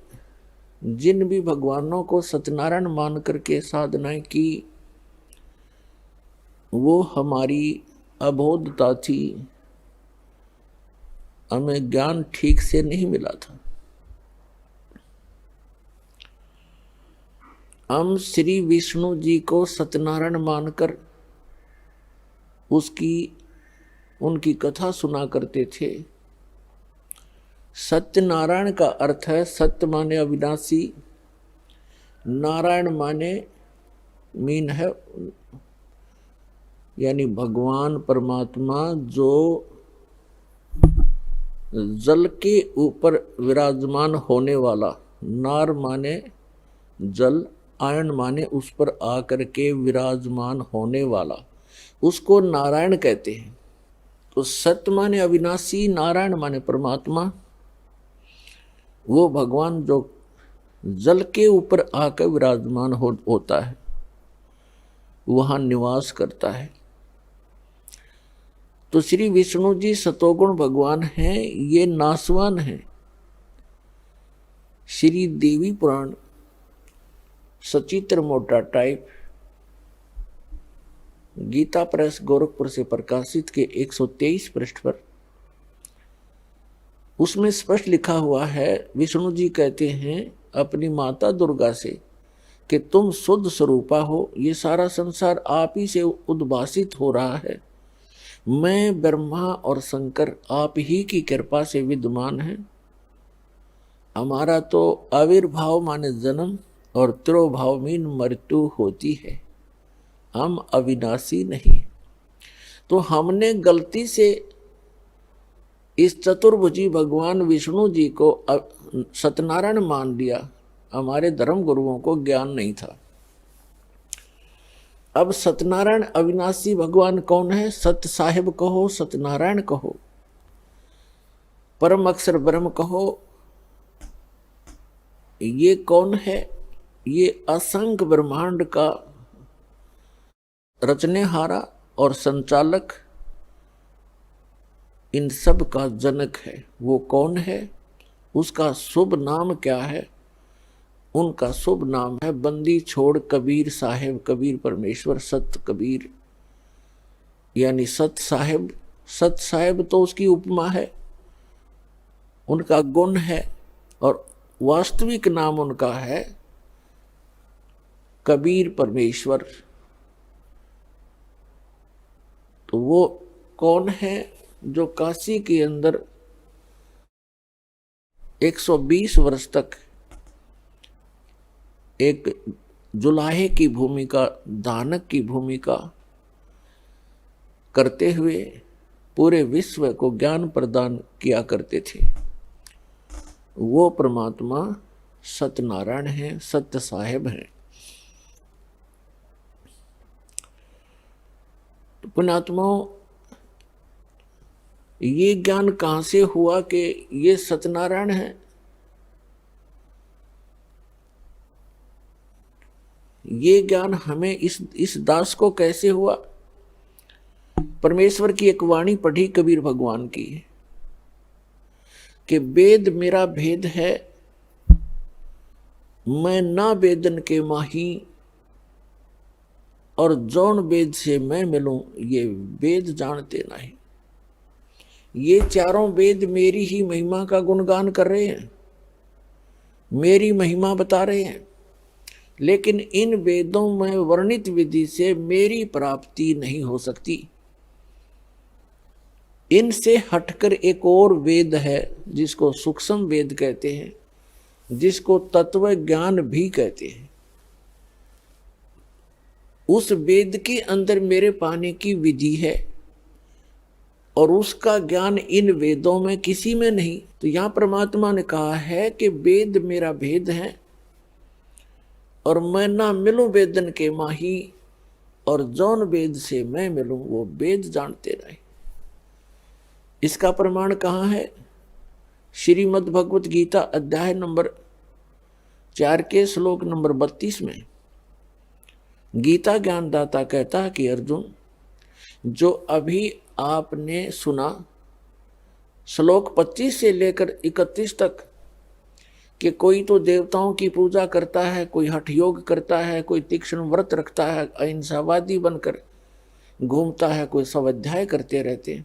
जिन भी भगवानों को सत्यनारायण मान करके साधनाएं की, वो हमारी अबोधता थी, हमें ज्ञान ठीक से नहीं मिला था। हम श्री विष्णु जी को सत्यनारायण मानकर उनकी कथा सुना करते थे। सत्यनारायण का अर्थ है, सत्य माने अविनाशी, नारायण माने मीन है यानी भगवान परमात्मा जो जल के ऊपर विराजमान होने वाला। नार माने जल, आयन माने उस पर आकर के विराजमान होने वाला, उसको नारायण कहते हैं। तो सत्य माने अविनाशी, नारायण माने परमात्मा, वो भगवान जो जल के ऊपर आकर विराजमान होता है, वहां निवास करता है। तो श्री विष्णु जी सतोगुण भगवान हैं, ये नासवान हैं। श्री देवी पुराण सचित्र मोटा टाइप गीता प्रेस गोरखपुर से प्रकाशित के 123 पृष्ठ पर, उसमें स्पष्ट लिखा हुआ है, विष्णु जी कहते हैं अपनी माता दुर्गा से कि तुम शुद्ध स्वरूपा हो, ये सारा संसार आप ही से उद्भासित हो रहा है, मैं ब्रह्मा और शंकर आप ही की कृपा से विद्यमान है, हमारा तो आविर्भाव माने जन्म और तिरोभाव मीन मृत्यु होती है, हम अविनाशी नहीं। तो हमने गलती से इस चतुर्भुजी भगवान विष्णु जी को सत्यनारायण मान लिया, हमारे धर्म गुरुओं को ज्ञान नहीं था। अब सत्यनारायण अविनाशी भगवान कौन है? सत्य साहिब कहो, सत्यनारायण कहो, परम अक्षर ब्रह्म कहो, ये कौन है? ये असंख्य ब्रह्मांड का रचनेहारा और संचालक, इन सब का जनक है। वो कौन है? उसका शुभ नाम क्या है? उनका शुभ नाम है बंदी छोड़ कबीर साहेब, कबीर परमेश्वर सत कबीर, यानी सत साहेब। सत साहेब तो उसकी उपमा है, उनका गुण है, और वास्तविक नाम उनका है कबीर परमेश्वर। तो वो कौन है? जो काशी के अंदर 120 वर्ष तक एक जुलाहे की भूमिका, दानक की भूमिका करते हुए पूरे विश्व को ज्ञान प्रदान किया करते थे। वो परमात्मा सत्यनारायण है, सत्य साहेब हैं। तो पुण्यात्माओं, ये ज्ञान कहां से हुआ कि ये सत्यनारायण है? ये ज्ञान हमें इस दास को कैसे हुआ? परमेश्वर की एक वाणी पढ़ी कबीर भगवान की कि वेद मेरा भेद है, मैं ना वेदन के माही, और जौन वेद से मैं मिलूं ये वेद जानते नहीं। ये चारों वेद मेरी ही महिमा का गुणगान कर रहे हैं, मेरी महिमा बता रहे हैं, लेकिन इन वेदों में वर्णित विधि से मेरी प्राप्ति नहीं हो सकती। इनसे हटकर एक और वेद है जिसको सूक्ष्म वेद कहते हैं, जिसको तत्व ज्ञान भी कहते हैं। उस वेद के अंदर मेरे पाने की विधि है और उसका ज्ञान इन वेदों में किसी में नहीं। तो यहां परमात्मा ने कहा है कि वेद मेरा भेद है और मैं ना मिलूं वेदन के माही, और जौन वेद से मैं मिलूं वो वेद जानते रहे। इसका प्रमाण कहाँ है? श्रीमद् भगवत गीता अध्याय नंबर 4 के श्लोक नंबर 32 में गीता ज्ञानदाता कहता है कि अर्जुन, जो अभी आपने सुना श्लोक 25 से लेकर 31 तक कि कोई तो देवताओं की पूजा करता है, कोई हठ योग करता है, कोई तीक्ष्ण व्रत रखता है, अहिंसावादी बनकर घूमता है, कोई स्वाध्याय करते रहते हैं,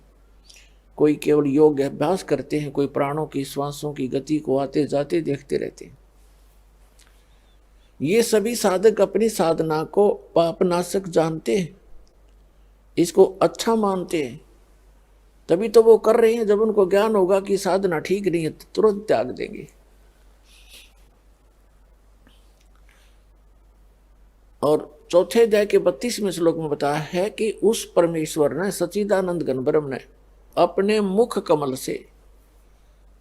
कोई केवल योग अभ्यास करते हैं, कोई प्राणों की श्वासों की गति को आते जाते देखते रहते हैं। ये सभी साधक अपनी साधना को पापनाशक जानते हैं, इसको अच्छा मानते हैं, तभी तो वो कर रहे हैं। जब उनको ज्ञान होगा कि साधना ठीक नहीं है तो तुरंत त्याग देंगे। और चौथे अध्याय के 32वें श्लोक में बताया है कि उस परमेश्वर ने, सच्चिदानंद घन ब्रह्म ने अपने मुख कमल से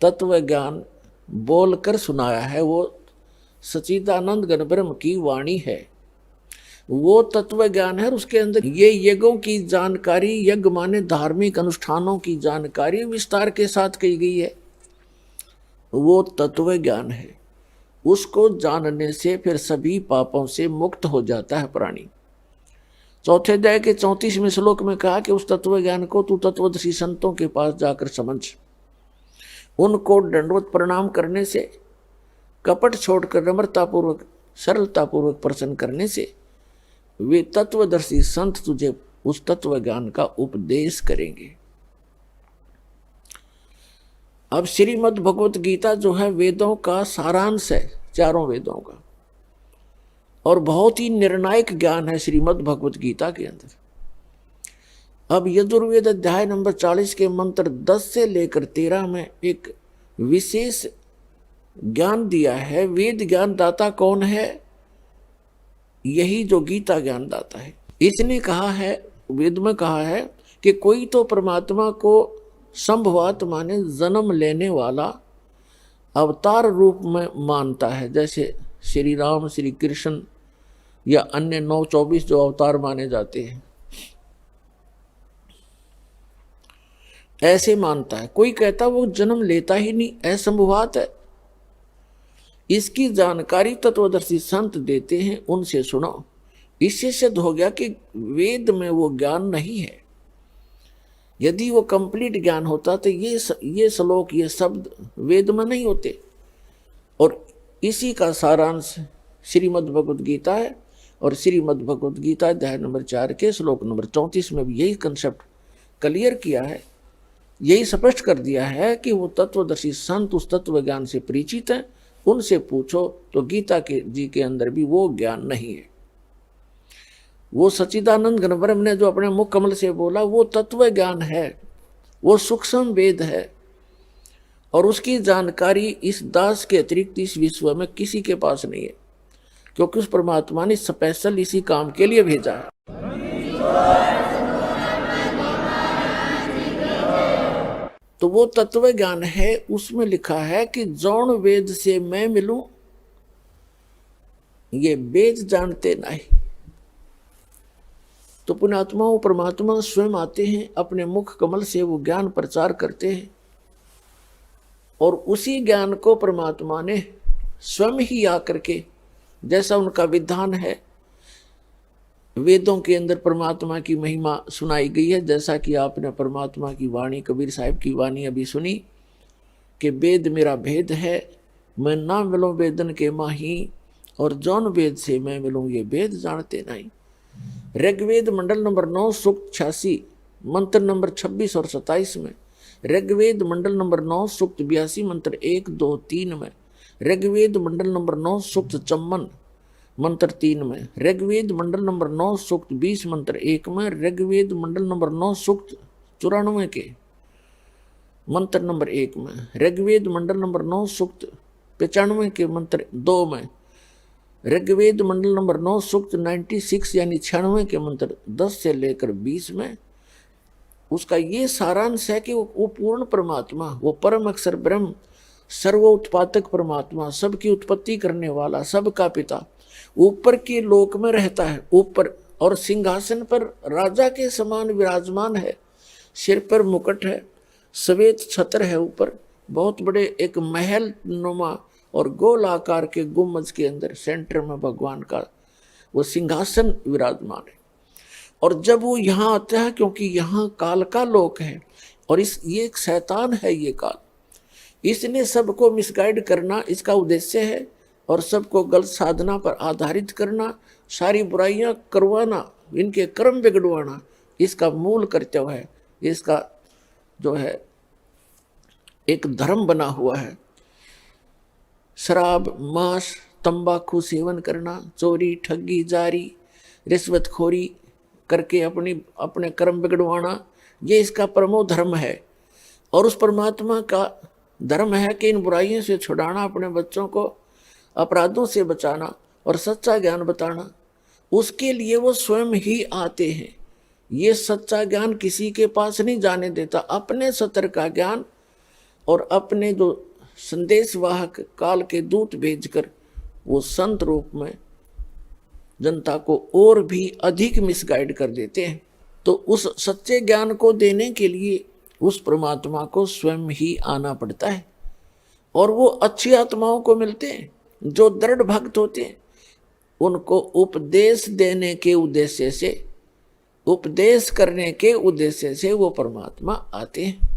तत्व ज्ञान बोलकर सुनाया है। वो सच्चिदानंद घन ब्रह्म की वाणी है, वो तत्व ज्ञान है। उसके अंदर ये यज्ञों की जानकारी, यज्ञ माने धार्मिक अनुष्ठानों की जानकारी विस्तार के साथ कही गई है, वो तत्व ज्ञान है। उसको जानने से फिर सभी पापों से मुक्त हो जाता है प्राणी। चौथे अध्याय के 34वें श्लोक में कहा कि उस तत्व ज्ञान को तू तत्वदर्शी संतों के पास जाकर समझ। उनको दंडवत प्रणाम करने से, कपट छोड़कर नम्रतापूर्वक सरलतापूर्वक प्रसन्न करने से वे तत्वदर्शी संत तुझे उस तत्व ज्ञान का उपदेश करेंगे। अब श्रीमद् भगवत गीता जो है वेदों का सारांश है, चारों वेदों का, और बहुत ही निर्णायक ज्ञान है श्रीमद् भगवत गीता के अंदर। अब यजुर्वेद अध्याय नंबर 40 के मंत्र 10 से लेकर 13 में एक विशेष ज्ञान दिया है। वेद ज्ञान दाता कौन है? यही जो गीता ज्ञान दाता है। इसने कहा है, वेद में कहा है कि कोई तो परमात्मा को संभवात माने जन्म लेने वाला अवतार रूप में मानता है, जैसे श्री राम, श्री कृष्ण या अन्य 9-24 जो अवतार माने जाते हैं, ऐसे मानता है। कोई कहता वो जन्म लेता ही नहीं, असंभवात है। इसकी जानकारी तत्वदर्शी संत देते हैं, उनसे सुनो। इससे सिद्ध हो गया कि वेद में वो ज्ञान नहीं है। यदि वो कंप्लीट ज्ञान होता तो ये श्लोक, ये शब्द वेद में नहीं होते। और इसी का सारांश श्रीमद् भगवत गीता है। और श्रीमद् भगवत गीता अध्याय नंबर 4 के श्लोक नंबर 34 में भी यही कंसेप्ट क्लियर किया है, यही स्पष्ट कर दिया है कि वो तत्वदर्शी संत उस तत्व ज्ञान से परिचित हैं, उनसे पूछो तो गीता के जी के अंदर भी वो ज्ञान नहीं है। वो सच्चिदानंद घन ब्रह्म ने जो अपने मुख कमल से बोला वो तत्व ज्ञान है, वो सूक्ष्म वेद है, और उसकी जानकारी इस दास के अतिरिक्त इस विश्व में किसी के पास नहीं है, क्योंकि उस परमात्मा ने स्पेशल इसी काम के लिए भेजा है। तो वो तत्व ज्ञान है, उसमें लिखा है कि जौन वेद से मैं मिलूं, ये वेद जानते नहीं। तो पुण्यात्मा वो परमात्मा स्वयं आते हैं, अपने मुख कमल से वो ज्ञान प्रचार करते हैं, और उसी ज्ञान को परमात्मा ने स्वयं ही आकर के, जैसा उनका विधान है, वेदों के अंदर परमात्मा की महिमा सुनाई गई है। जैसा कि आपने परमात्मा की वाणी, कबीर साहिब की वाणी अभी सुनी कि वेद मेरा भेद है, मैं ना मिलूं वेदन के माही, और जौन वेद से मैं मिलूं ये वेद जानते नहीं। ऋग्वेद मंडल नंबर 9 सूक्त 86 मंत्र नंबर 26 और 27 में, ऋग्वेद मंडल नंबर 9 सूक्त 82 मंत्र 1, 2, 3 में, ऋग्वेद मंडल नंबर 9 सूक्त 54 मंत्र 3 में, ऋग्वेद मंडल नंबर 9 सूक्त 20 मंत्र 1 में, ऋग्वेद मंडल नंबर 9 सूक्त 94 के मंत्र नंबर 1 में, ऋग्वेद मंडल नंबर 9 सूक्त 95 के मंत्र 2 में, ऋग्वेद मंडल नंबर 9 सूक्त 96 यानी 96 के मंत्र 10 से लेकर 20 में। उसका ये सारांश है कि वो पूर्ण परमात्मा, वो परम अक्षर ब्रह्म, सर्वोत्पादक परमात्मा, सबकी उत्पत्ति करने वाला, सबका पिता, ऊपर के लोक में रहता है, ऊपर, और सिंहासन पर राजा के समान विराजमान है। सिर पर मुकुट है, श्वेत छत्र है, ऊपर बहुत बड़े एक महल नुमा और गोल आकार के गुम्बज के अंदर सेंटर में भगवान का वो सिंहासन विराजमान है। और जब वो यहाँ आता है, क्योंकि यहाँ काल का लोक है, और ये एक शैतान है, ये काल, इसने सबको मिसगाइड करना इसका उद्देश्य है, और सबको गलत साधना पर आधारित करना, सारी बुराइयां करवाना, इनके कर्म बिगड़वाना, इसका मूल कर्तव्य है। इसका जो है एक धर्म बना हुआ है। शराब, मांस, तंबाकू सेवन करना, चोरी, ठगी, जारी, रिश्वतखोरी करके अपने कर्म बिगड़वाना, ये इसका प्रमुख धर्म है। और उस परमात्मा का धर्म है कि इन बुराइयों से छुड़ाना, अपने बच्चों को अपराधों से बचाना और सच्चा ज्ञान बताना। उसके लिए वो स्वयं ही आते हैं। ये सच्चा ज्ञान किसी के पास नहीं जाने देता। अपने सत्य का ज्ञान और अपने जो संदेशवाहक काल के दूत भेजकर वो संत रूप में जनता को और भी अधिक मिसगाइड कर देते हैं। तो उस सच्चे ज्ञान को देने के लिए उस परमात्मा को स्वयं ही आना पड़ता है। और वो अच्छी आत्माओं को मिलते हैं जो दृढ़ भक्त होते हैं, उनको उपदेश देने के उद्देश्य से, उपदेश करने के उद्देश्य से वो परमात्मा आते हैं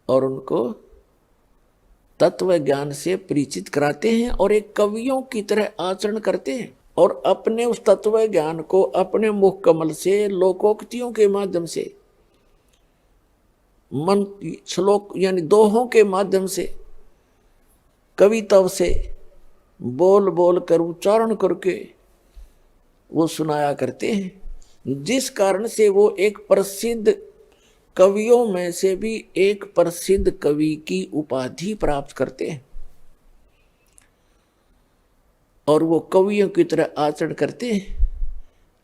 और उनको तत्व ज्ञान से परिचित कराते हैं और एक कवियों की तरह आचरण करते हैं। और अपने उस तत्व ज्ञान को अपने मुख कमल से लोकोक्तियों के माध्यम से, मन श्लोक यानी दोहों के माध्यम से, कविता से बोल बोल कर उच्चारण करके वो सुनाया करते हैं, जिस कारण से वो एक प्रसिद्ध कवियों में से भी एक प्रसिद्ध कवि की उपाधि प्राप्त करते हैं और वो कवियों की तरह आचरण करते हैं,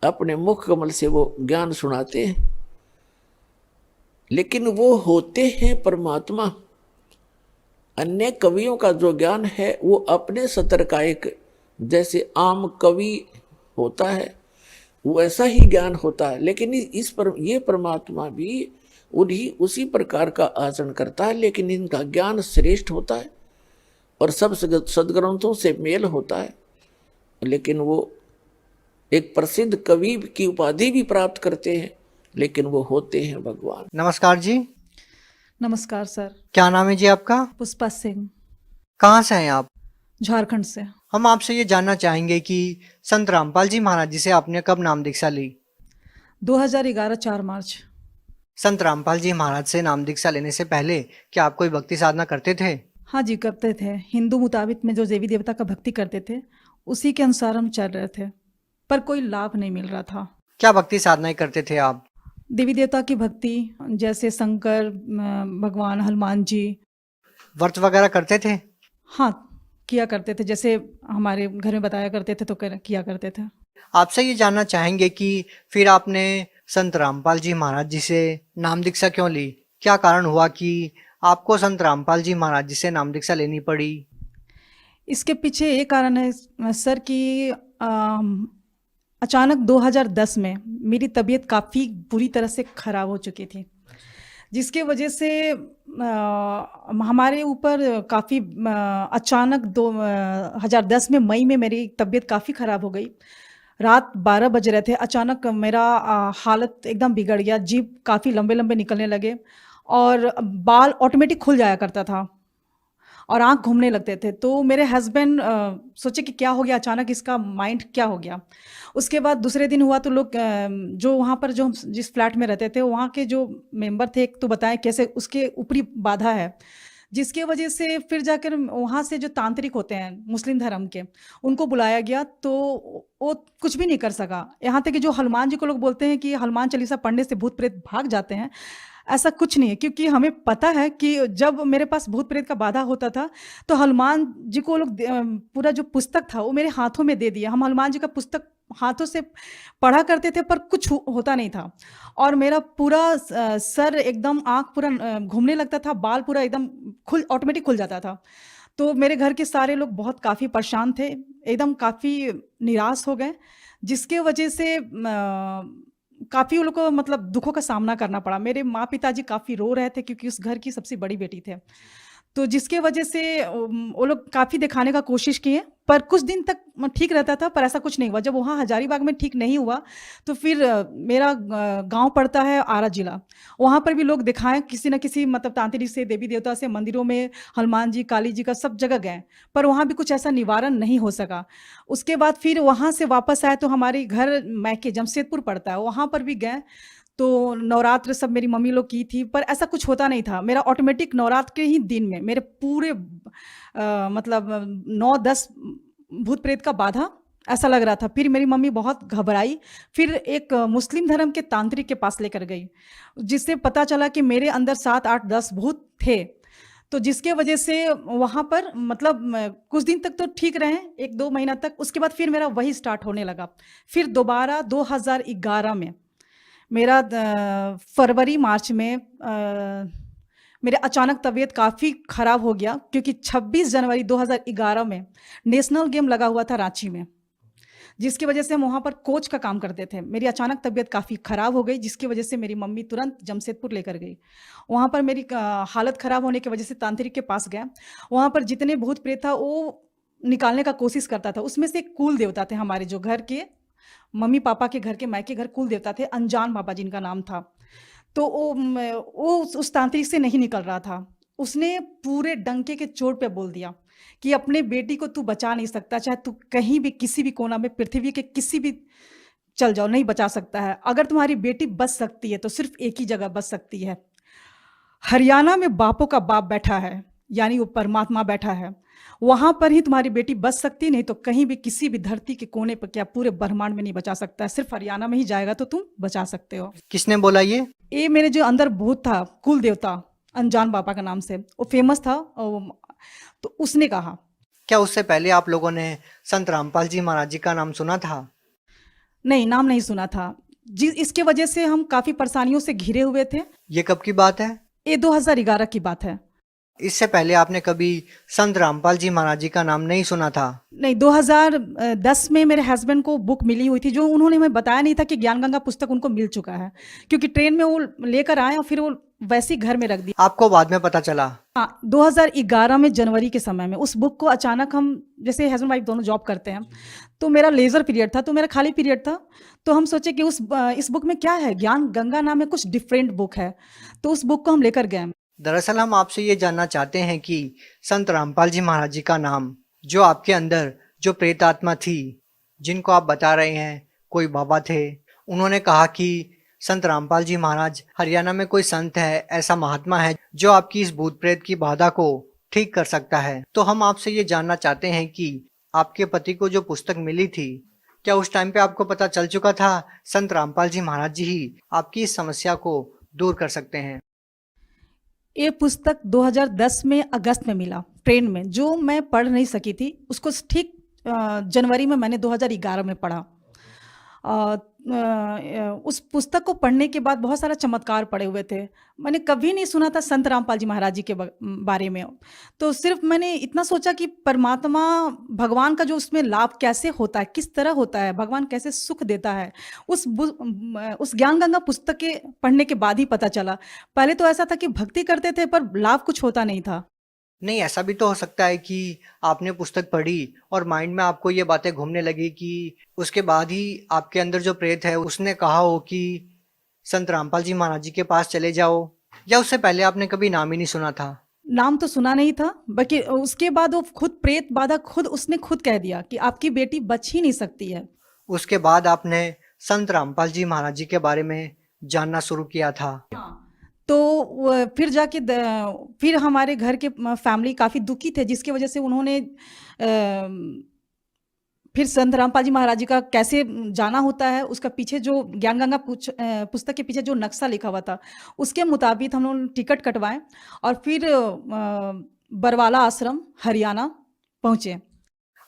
अपने मुख कमल से वो ज्ञान सुनाते हैं। लेकिन वो होते हैं परमात्मा। अन्य कवियों का जो ज्ञान है वो अपने सतर का एक, जैसे आम कवि होता है वैसा ही ज्ञान होता है, लेकिन ये परमात्मा भी उसी प्रकार का आचरण करता है, लेकिन इनका ज्ञान श्रेष्ठ होता है और सब सदग्रंथों से मेल होता है। लेकिन वो एक प्रसिद्ध कवि की उपाधि भी प्राप्त करते हैं, लेकिन वो होते हैं भगवान। नमस्कार जी। नमस्कार सर। क्या नाम है जी आपका? पुष्पा सिंह। कहाँ से हैं आप? झारखंड से। हम आपसे ये जानना चाहेंगे कि संत रामपाल जी महाराज जी से आपने कब नाम दीक्षा ली? 2011 4 मार्च। संत रामपाल जी महाराज से नाम दीक्षा लेने से पहले क्या आप कोई भक्ति साधना करते थे? हाँ जी, करते थे। हिंदू मुताबिक में जो देवी देवता का भक्ति करते थे उसी के अनुसार हम चल रहे थे, पर कोई लाभ नहीं मिल रहा था। क्या भक्ति साधनाएं करते थे आप? देवी देवता की भक्ति, जैसे शंकर भगवान, हनुमान जी। व्रत वगैरह करते थे? हाँ, किया करते थे, जैसे हमारे घर में बताया करते थे तो किया करते थे। आपसे ये जानना चाहेंगे कि फिर आपने संत रामपाल जी महाराज जी से नाम दीक्षा क्यों ली? क्या कारण हुआ कि आपको संत रामपाल जी महाराज जी से नाम दीक्षा लेनी पड़ी? इसके पीछे एक कारण है सर कि अचानक 2010 में मेरी तबीयत काफ़ी बुरी तरह से ख़राब हो चुकी थी, जिसके वजह से हमारे ऊपर काफ़ी अचानक 2010 में मई में मेरी तबीयत काफ़ी ख़राब हो गई। रात 12 बज रहे थे, अचानक मेरा हालत एकदम बिगड़ गया। जीभ काफ़ी लंबे लंबे निकलने लगे और बाल ऑटोमेटिक खुल जाया करता था और आँख घूमने लगते थे। तो मेरे हस्बैंड सोचे कि क्या हो गया अचानक, इसका माइंड क्या हो गया। उसके बाद दूसरे दिन हुआ तो लोग जो वहाँ पर जो हम जिस फ्लैट में रहते थे वहाँ के जो मेंबर थे एक तो बताएं कैसे उसके ऊपरी बाधा है, जिसके वजह से फिर जाकर वहाँ से जो तांत्रिक होते हैं मुस्लिम धर्म के उनको बुलाया गया, तो वो कुछ भी नहीं कर सका। यहाँ तक कि जो हनुमान जी को लोग बोलते हैं कि हनुमान चालीसा पढ़ने से भूत प्रेत भाग जाते हैं, ऐसा कुछ नहीं है, क्योंकि हमें पता है कि जब मेरे पास भूत प्रेत का बाधा होता था तो हनुमान जी को लोग पूरा जो पुस्तक था वो मेरे हाथों में दे दिया। हम हनुमान जी का पुस्तक हाथों से पढ़ा करते थे पर कुछ होता नहीं था और मेरा पूरा सर एकदम, आँख पूरा घूमने लगता था, बाल पूरा एकदम ऑटोमेटिक खुल जाता था। तो मेरे घर के सारे लोग बहुत काफ़ी परेशान थे, एकदम काफ़ी निराश हो गए, जिसके वजह से काफ़ी उन लोग को मतलब दुखों का सामना करना पड़ा। मेरे माँ पिताजी काफ़ी रो रहे थे क्योंकि उस घर की सबसे बड़ी बेटी थे, तो जिसके वजह से वो लोग काफ़ी दिखाने का कोशिश किए, पर कुछ दिन तक ठीक रहता था, पर ऐसा कुछ नहीं हुआ। जब वहाँ हजारीबाग में ठीक नहीं हुआ तो फिर मेरा गांव पड़ता है आरा जिला, वहाँ पर भी लोग दिखाएं किसी न किसी मतलब तांत्रिक से, देवी देवता से, मंदिरों में हनुमान जी, काली जी का सब जगह गए, पर वहाँ भी कुछ ऐसा निवारण नहीं हो सका। उसके बाद फिर वहाँ से वापस आए तो हमारे घर मैके जमशेदपुर पड़ता है, वहाँ पर भी गए, तो नवरात्र सब मेरी मम्मी लोग की थी, पर ऐसा कुछ होता नहीं था। मेरा ऑटोमेटिक नवरात्र के ही दिन में मेरे पूरे मतलब 9-10 भूत प्रेत का बाधा ऐसा लग रहा था। फिर मेरी मम्मी बहुत घबराई, फिर एक मुस्लिम धर्म के तांत्रिक के पास लेकर गई, जिससे पता चला कि मेरे अंदर 7-8-10 भूत थे। तो जिसके वजह से वहाँ पर मतलब कुछ दिन तक तो ठीक रहे, 1-2 महीना तक। उसके बाद फिर मेरा वही स्टार्ट होने लगा। फिर दोबारा 2011 में मेरा फरवरी मार्च में मेरे अचानक तबीयत काफ़ी ख़राब हो गया, क्योंकि 26 जनवरी 2011 में नेशनल गेम लगा हुआ था रांची में, जिसकी वजह से हम वहाँ पर कोच का काम करते थे। मेरी अचानक तबीयत काफ़ी ख़राब हो गई, जिसकी वजह से मेरी मम्मी तुरंत जमशेदपुर लेकर गई। वहाँ पर मेरी हालत ख़राब होने की वजह से तांत्रिक के पास गया। वहाँ पर जितने भूत प्रेत था वो निकालने का कोशिश करता था। उसमें से एक कुल देवता थे हमारे, जो घर के मम्मी पापा के घर के मायके घर कुल देवता थे, अनजान बाबा जिनका नाम था। तो वो उस तांत्रिक से नहीं निकल रहा था। उसने पूरे डंके के चोट पे बोल दिया कि अपने बेटी को तू बचा नहीं सकता, चाहे तू कहीं भी किसी भी कोना में पृथ्वी के किसी भी चल जाओ, नहीं बचा सकता है। अगर तुम्हारी बेटी बच सकती है तो सिर्फ एक ही जगह बच सकती है, हरियाणा में बापों का बाप बैठा है, यानी वो परमात्मा बैठा है, वहां पर ही तुम्हारी बेटी बच सकती, नहीं तो कहीं भी किसी भी धरती के कोने पर, क्या पूरे ब्रह्मांड में नहीं बचा सकता है, सिर्फ हरियाणा में ही जाएगा तो तुम बचा सकते हो। किसने बोला ये मेरे जो अंदर भूत था, कुल देवता अनजान बाबा का नाम से, वो फेमस था, तो उसने कहा। क्या उससे पहले आप लोगों ने संत रामपाल जी महाराज जी का नाम सुना था? नहीं, नाम नहीं सुना था इसके वजह से हम काफी परेशानियों से घिरे हुए थे। ये कब की बात है? ये 2011 की बात है। इससे पहले आपने कभी संत रामपाल जी महाराज जी का नाम नहीं सुना था? नहीं, 2010 में मेरे हस्बैंड को बुक मिली हुई थी, जो उन्होंने हमें बताया नहीं था कि ज्ञान गंगा पुस्तक उनको मिल चुका है, क्योंकि ट्रेन में वो लेकर आए और फिर वो वैसे ही घर में रख दी। आपको बाद में पता चला? हाँ, 2011 में जनवरी के समय में उस बुक को अचानक, हम जैसे हस्बैंड वाइफ दोनों जॉब करते हैं, तो मेरा लेजर पीरियड था, तो मेरा खाली पीरियड था, तो हम सोचे कि इस बुक में क्या है, ज्ञान गंगा नाम है, कुछ डिफरेंट बुक है, तो उस बुक को हम लेकर गए। दरअसल हम आपसे ये जानना चाहते हैं कि संत रामपाल जी महाराज जी का नाम, जो आपके अंदर जो प्रेत आत्मा थी, जिनको आप बता रहे हैं कोई बाबा थे, उन्होंने कहा कि संत रामपाल जी महाराज हरियाणा में कोई संत है, ऐसा महात्मा है जो आपकी इस भूत प्रेत की बाधा को ठीक कर सकता है। तो हम आपसे ये जानना चाहते हैं कि आपके पति को जो पुस्तक मिली थी, क्या उस टाइम पे आपको पता चल चुका था संत रामपाल जी महाराज जी ही आपकी इस समस्या को दूर कर सकते हैं? ये पुस्तक 2010 में अगस्त में मिला ट्रेन में, जो मैं पढ़ नहीं सकी थी, उसको ठीक जनवरी में मैंने 2011 में पढ़ा। उस पुस्तक को पढ़ने के बाद बहुत सारा चमत्कार पड़े हुए थे। मैंने कभी नहीं सुना था संत रामपाल जी महाराज जी के बारे में, तो सिर्फ मैंने इतना सोचा कि परमात्मा भगवान का जो उसमें लाभ कैसे होता है, किस तरह होता है, भगवान कैसे सुख देता है, उस ज्ञान गंगा पुस्तक के पढ़ने के बाद ही पता चला। पहले तो ऐसा था कि भक्ति करते थे पर लाभ कुछ होता नहीं था। नहीं, ऐसा भी तो हो सकता है कि आपने पुस्तक पढ़ी और माइंड में आपको ये बातें घूमने लगी कि उसके बाद ही आपके अंदर जो प्रेत है उसने कहा हो कि संत रामपाल जी महाराज जी के पास चले जाओ, या उससे पहले आपने कभी नाम ही नहीं सुना था? नाम तो सुना नहीं था, बल्कि उसके बाद वो खुद प्रेत बाधा उसने खुद कह दिया कि आपकी बेटी बच ही नहीं सकती है। उसके बाद आपने संत रामपाल जी महाराज जी के बारे में जानना शुरू किया था। हाँ, तो फिर जाके फिर हमारे घर के फैमिली काफ़ी दुखी थे, जिसकी वजह से उन्होंने फिर संत रामपाल जी महाराज जी का कैसे जाना होता है, उसका पीछे जो ज्ञान गंगा पुस्तक के पीछे जो नक्शा लिखा हुआ था, उसके मुताबिक हम लोग टिकट कटवाए और फिर बरवाला आश्रम हरियाणा पहुँचे।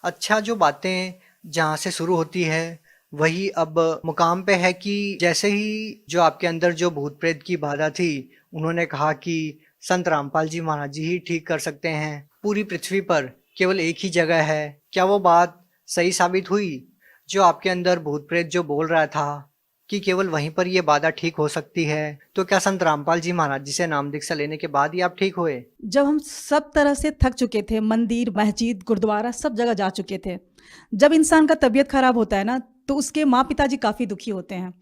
अच्छा, जो बातें जहाँ से शुरू होती है वही अब मुकाम पे है कि जैसे ही जो आपके अंदर जो भूत प्रेत की बाधा थी, उन्होंने कहा कि संत रामपाल जी महाराज जी ही ठीक कर सकते हैं, पूरी पृथ्वी पर केवल एक ही जगह है, क्या वो बात सही साबित हुई? जो आपके अंदर भूत प्रेत जो बोल रहा था कि केवल वहीं पर ये बाधा ठीक हो सकती है, तो क्या संत रामपाल जी महाराज जी से नाम दीक्षा लेने के बाद ही आप ठीक हुए? जब हम सब तरह से थक चुके थे, मंदिर, मस्जिद, गुरुद्वारा सब जगह जा चुके थे, जब इंसान का तबीयत खराब होता है ना, तो उसके माँ पिताजी काफ़ी दुखी होते हैं।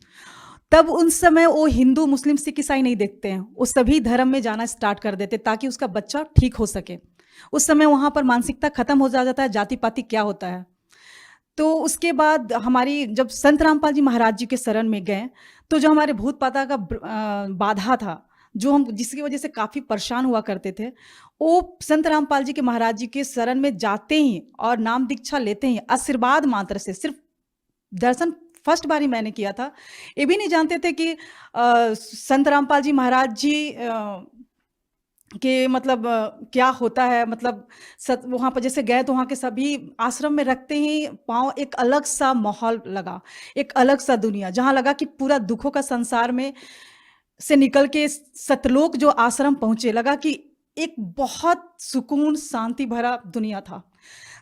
तब उन समय वो हिंदू, मुस्लिम, सिख, ईसाई नहीं देखते हैं, वो सभी धर्म में जाना स्टार्ट कर देते ताकि उसका बच्चा ठीक हो सके। उस समय वहाँ पर मानसिकता खत्म हो जाता है, जाति पाति क्या होता है। तो उसके बाद हमारी जब संत रामपाल जी महाराज जी के शरण में गए, तो जो हमारे भूत पाता का बाधा था, जो हम जिसकी वजह से काफ़ी परेशान हुआ करते थे, वो संत रामपाल जी के महाराज जी के शरण में जाते ही और नाम दीक्षा लेते ही आशीर्वाद मात्र से, सिर्फ दर्शन फर्स्ट बार ही मैंने किया था, ये भी नहीं जानते थे कि संत रामपाल जी महाराज जी कि मतलब क्या होता है, मतलब वहाँ पर जैसे गए तो वहाँ के सभी आश्रम में रखते ही पाँव एक अलग सा माहौल लगा, एक अलग सा दुनिया, जहाँ लगा कि पूरा दुखों का संसार में से निकल के सतलोक जो आश्रम पहुँचे, लगा कि एक बहुत सुकून शांति भरा दुनिया था।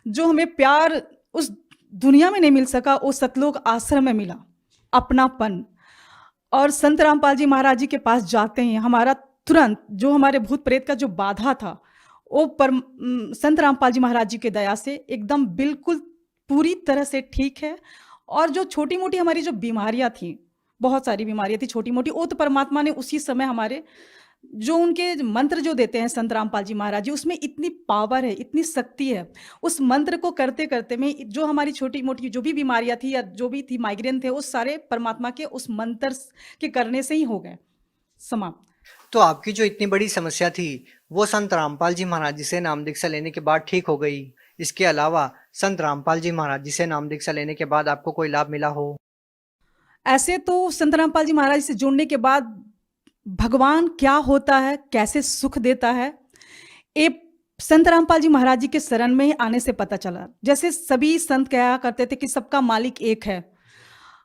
जो हमें प्यार उस दुनिया में नहीं मिल सका, वो सतलोक आश्रम में मिला, अपनापन। और संत रामपाल जी महाराज जी के पास जाते हैं हमारा तुरंत जो हमारे भूत प्रेत का जो बाधा था, वो संत रामपाल जी महाराज जी के दया से एकदम बिल्कुल पूरी तरह से ठीक है। और जो छोटी मोटी हमारी जो बीमारियां थी, बहुत सारी बीमारियां थी छोटी मोटी, वो तो परमात्मा ने उसी समय हमारे जो उनके मंत्र जो देते हैं संत रामपाल जी महाराज जी, उसमें इतनी पावर है, इतनी शक्ति है। उस मंत्र को करते-करते में जो हमारी छोटी-मोटी जो भी बीमारियाँ थी या जो भी थी, माइग्रेन थे, वो सारे परमात्मा के उस मंत्र के करने से ही हो गए समाप्त। तो आपकी जो इतनी बड़ी समस्या थी वो संत रामपाल जी महाराज जी से नाम दीक्षा लेने के बाद ठीक हो गई। इसके अलावा संत रामपाल जी महाराज जी से नाम दीक्षा लेने के बाद आपको कोई लाभ मिला हो? ऐसे तो संत रामपाल जी महाराज से जुड़ने के बाद भगवान क्या होता है, कैसे सुख देता है, ये संत रामपाल जी महाराज जी के शरण में ही आने से पता चला। जैसे सभी संत कहा करते थे कि सबका मालिक एक है,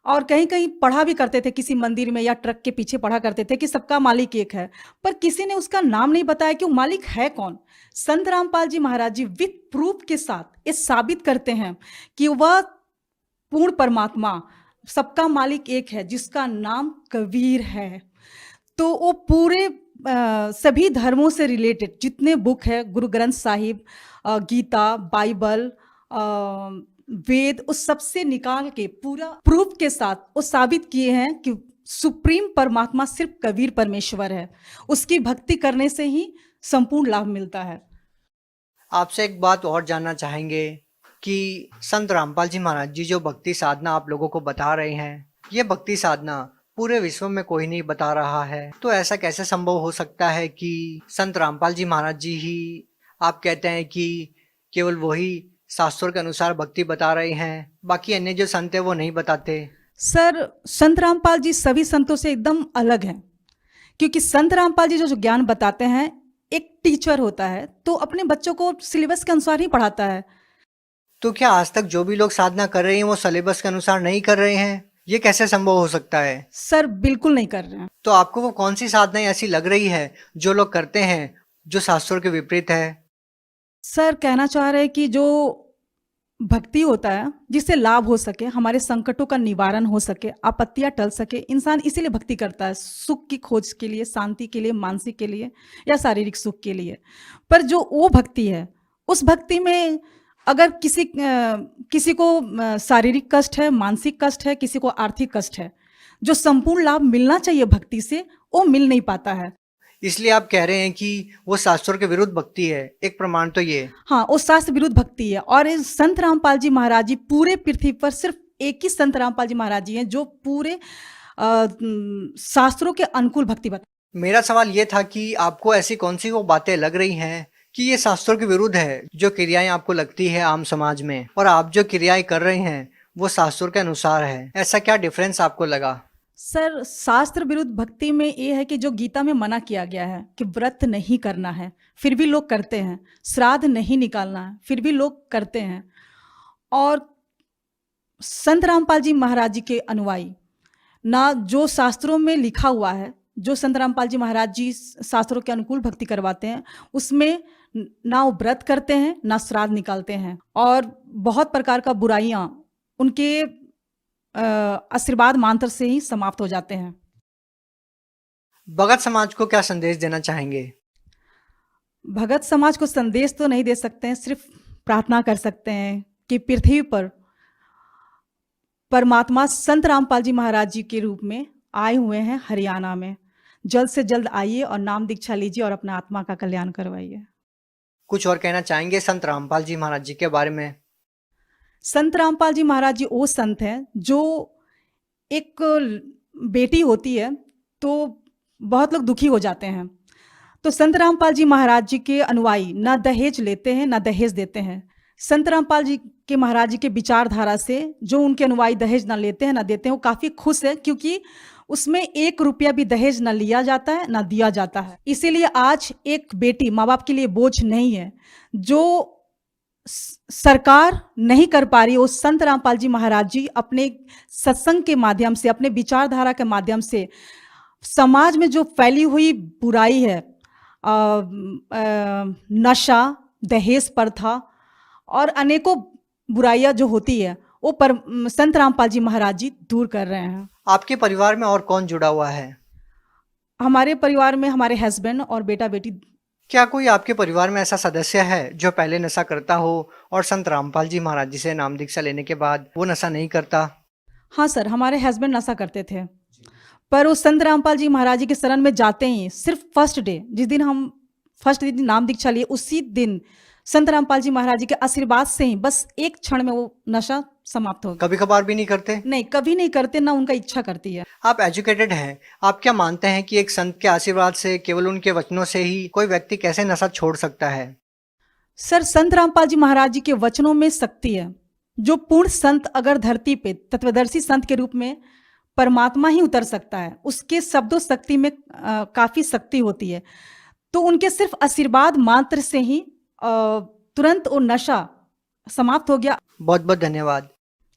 और कहीं-कहीं पढ़ा भी करते थे, किसी मंदिर में या ट्रक के पीछे पढ़ा करते थे कि सबका मालिक एक है, पर किसी ने उसका नाम नहीं बताया कि वो मालिक है कौन। संत रामपाल जी महाराज जी विथ प्रूफ के साथ ये साबित करते हैं कि वह पूर्ण परमात्मा, सबका मालिक एक है, जिसका नाम कबीर है। तो वो पूरे सभी धर्मों से रिलेटेड जितने बुक है, गुरु ग्रंथ साहिब, गीता, बाइबल, वेद, उस सबसे निकाल के पूरा प्रूफ के साथ वो साबित किए हैं कि सुप्रीम परमात्मा सिर्फ कबीर परमेश्वर है। उसकी भक्ति करने से ही संपूर्ण लाभ मिलता है। आपसे एक बात और जानना चाहेंगे कि संत रामपाल जी महाराज जी जो भक्ति साधना आप लोगों को बता रहे हैं, ये भक्ति साधना पूरे विश्व में कोई नहीं बता रहा है, तो ऐसा कैसे संभव हो सकता है कि संत रामपाल जी महाराज जी ही आप कहते हैं कि केवल वही शास्त्रों के अनुसार भक्ति बता रहे हैं, बाकी अन्य जो संत है वो नहीं बताते? सर, संत रामपाल जी सभी संतों से एकदम अलग हैं, क्योंकि संत रामपाल जी जो ज्ञान बताते हैं, एक टीचर होता है तो अपने बच्चों को सिलेबस के अनुसार ही पढ़ाता है। तो क्या आज तक जो भी लोग साधना कर रहे हैं वो सिलेबस के अनुसार नहीं कर रहे हैं? ये कैसे संभव हो सकता है? सर, बिल्कुल नहीं कर रहे हैं। तो आपको वो कौन सी साधनाएं ऐसी लग रही है जो लोग करते हैं जो शास्त्रों के विपरीत है? सर, कहना चाह रहे हैं कि जो भक्ति होता है, जिससे लाभ हो सके, हमारे संकटों का निवारण हो सके, आपत्तियां टल सके, इंसान इसीलिए भक्ति करता है, सुख की खोज के लिए, शांति के लिए, मानसिक के लिए या शारीरिक सुख के लिए। पर जो वो भक्ति है, उस भक्ति में अगर किसी को शारीरिक कष्ट है, मानसिक कष्ट है, किसी को आर्थिक कष्ट है, जो संपूर्ण लाभ मिलना चाहिए भक्ति से, वो मिल नहीं पाता है। इसलिए आप कह रहे हैं कि वो शास्त्रों के विरुद्ध भक्ति है। एक प्रमाण तो ये। हाँ, वो शास्त्र विरुद्ध भक्ति है। और इस संत रामपाल जी महाराज जी, पूरे पृथ्वी पर सिर्फ एक ही संत रामपाल जी महाराज जी हैं जो पूरे शास्त्रों के अनुकूल भक्ति बता। मेरा सवाल ये था कि आपको ऐसी कौन सी वो बातें लग रही हैं कि ये शास्त्रों के विरुद्ध है, जो क्रियाएं आपको लगती है आम समाज में, और आप जो क्रियाएं कर रहे हैं वो शास्त्रों के अनुसार है, ऐसा क्या डिफरेंस आपको लगा? सर, शास्त्र विरुद्ध भक्ति में ये है कि जो गीता में मना किया गया है कि व्रत नहीं करना है, फिर भी लोग करते हैं, श्राद्ध नहीं निकालना है, फिर भी लोग करते हैं। और संत रामपाल जी महाराज जी के अनुयायी ना, जो शास्त्रों में लिखा हुआ है, जो संत रामपाल जी महाराज जी शास्त्रों के अनुकूल भक्ति करवाते हैं, उसमें ना वो व्रत करते हैं, ना श्राद्ध निकालते हैं, और बहुत प्रकार का बुराइयां उनके आशीर्वाद मंत्र से ही समाप्त हो जाते हैं। भगत समाज को क्या संदेश देना चाहेंगे? भगत समाज को संदेश तो नहीं दे सकते हैं, सिर्फ प्रार्थना कर सकते हैं कि पृथ्वी पर परमात्मा संत रामपाल जी महाराज जी के रूप में आए हुए हैं हरियाणा में। जल्द से जल्द आइए और नाम दीक्षा लीजिए और अपना आत्मा का कल्याण करवाइए। कुछ और कहना चाहेंगे संत रामपाल जी महाराज जी के बारे में? संत रामपाल जी महाराज जी वो संत हैं जो, एक बेटी होती है तो बहुत लोग दुखी हो जाते हैं, तो संत रामपाल जी महाराज जी के अनुयायी ना दहेज लेते हैं ना दहेज देते हैं। संत रामपाल जी के महाराज जी के विचारधारा से जो उनके अनुयायी दहेज ना लेते हैं ना देते हैं, वो काफ़ी खुश है, क्योंकि उसमें 1 रुपया भी दहेज ना लिया जाता है ना दिया जाता है। इसीलिए आज एक बेटी माँ बाप के लिए बोझ नहीं है। जो सरकार नहीं कर पा रही, वो संत रामपाल जी महाराज जी अपने सत्संग के माध्यम से, अपने विचारधारा के माध्यम से समाज में जो फैली हुई बुराई है, नशा, दहेज प्रथा और अनेकों बुराइयां जो होती है, वो संत रामपाल जी महाराज जी दूर कर रहे हैं। आपके परिवार में और कौन जुड़ा हुआ है? हमारे परिवार में हमारे हस्बैंड और बेटा बेटी। क्या कोई आपके परिवार में ऐसा सदस्य है जो पहले नशा करता हो और संत रामपाल जी महाराज जी से नाम दीक्षा लेने के बाद वो नशा नहीं करता? हाँ सर, हमारे हस्बैंड नशा करते थे, पर उस संत रामपाल जी महाराज जी के शरण में जाते ही सिर्फ फर्स्ट डे, जिस दिन हम फर्स्ट दिन नाम दीक्षा लिए, उसी दिन संत रामपाल जी महाराज जी के आशीर्वाद से ही बस एक क्षण में वो नशा समाप्त हो गया। कभी कभार भी नहीं करते? नहीं, कभी नहीं करते, ना उनका इच्छा करती है। आप एजुकेटेड हैं, आप क्या मानते हैं कि एक संत के आशीर्वाद से, केवल उनके वचनों से ही कोई व्यक्ति कैसे नशा छोड़ सकता है? सर, संत रामपाल जी महाराज जी के वचनों में शक्ति है। जो पूर्ण संत अगर धरती पे तत्वदर्शी संत के रूप में परमात्मा ही उतर सकता है, उसके शब्दों शक्ति में काफी शक्ति होती है। तो उनके सिर्फ आशीर्वाद मात्र से ही तुरंत वो नशा समाप्त हो गया। बहुत बहुत धन्यवाद।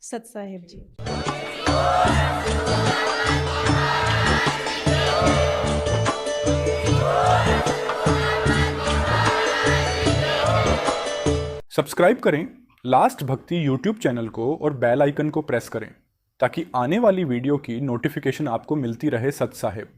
सत साहेब जी। सब्सक्राइब करें लास्ट भक्ति यूट्यूब चैनल को और बेल आइकन को प्रेस करें ताकि आने वाली वीडियो की नोटिफिकेशन आपको मिलती रहे सत साहेब।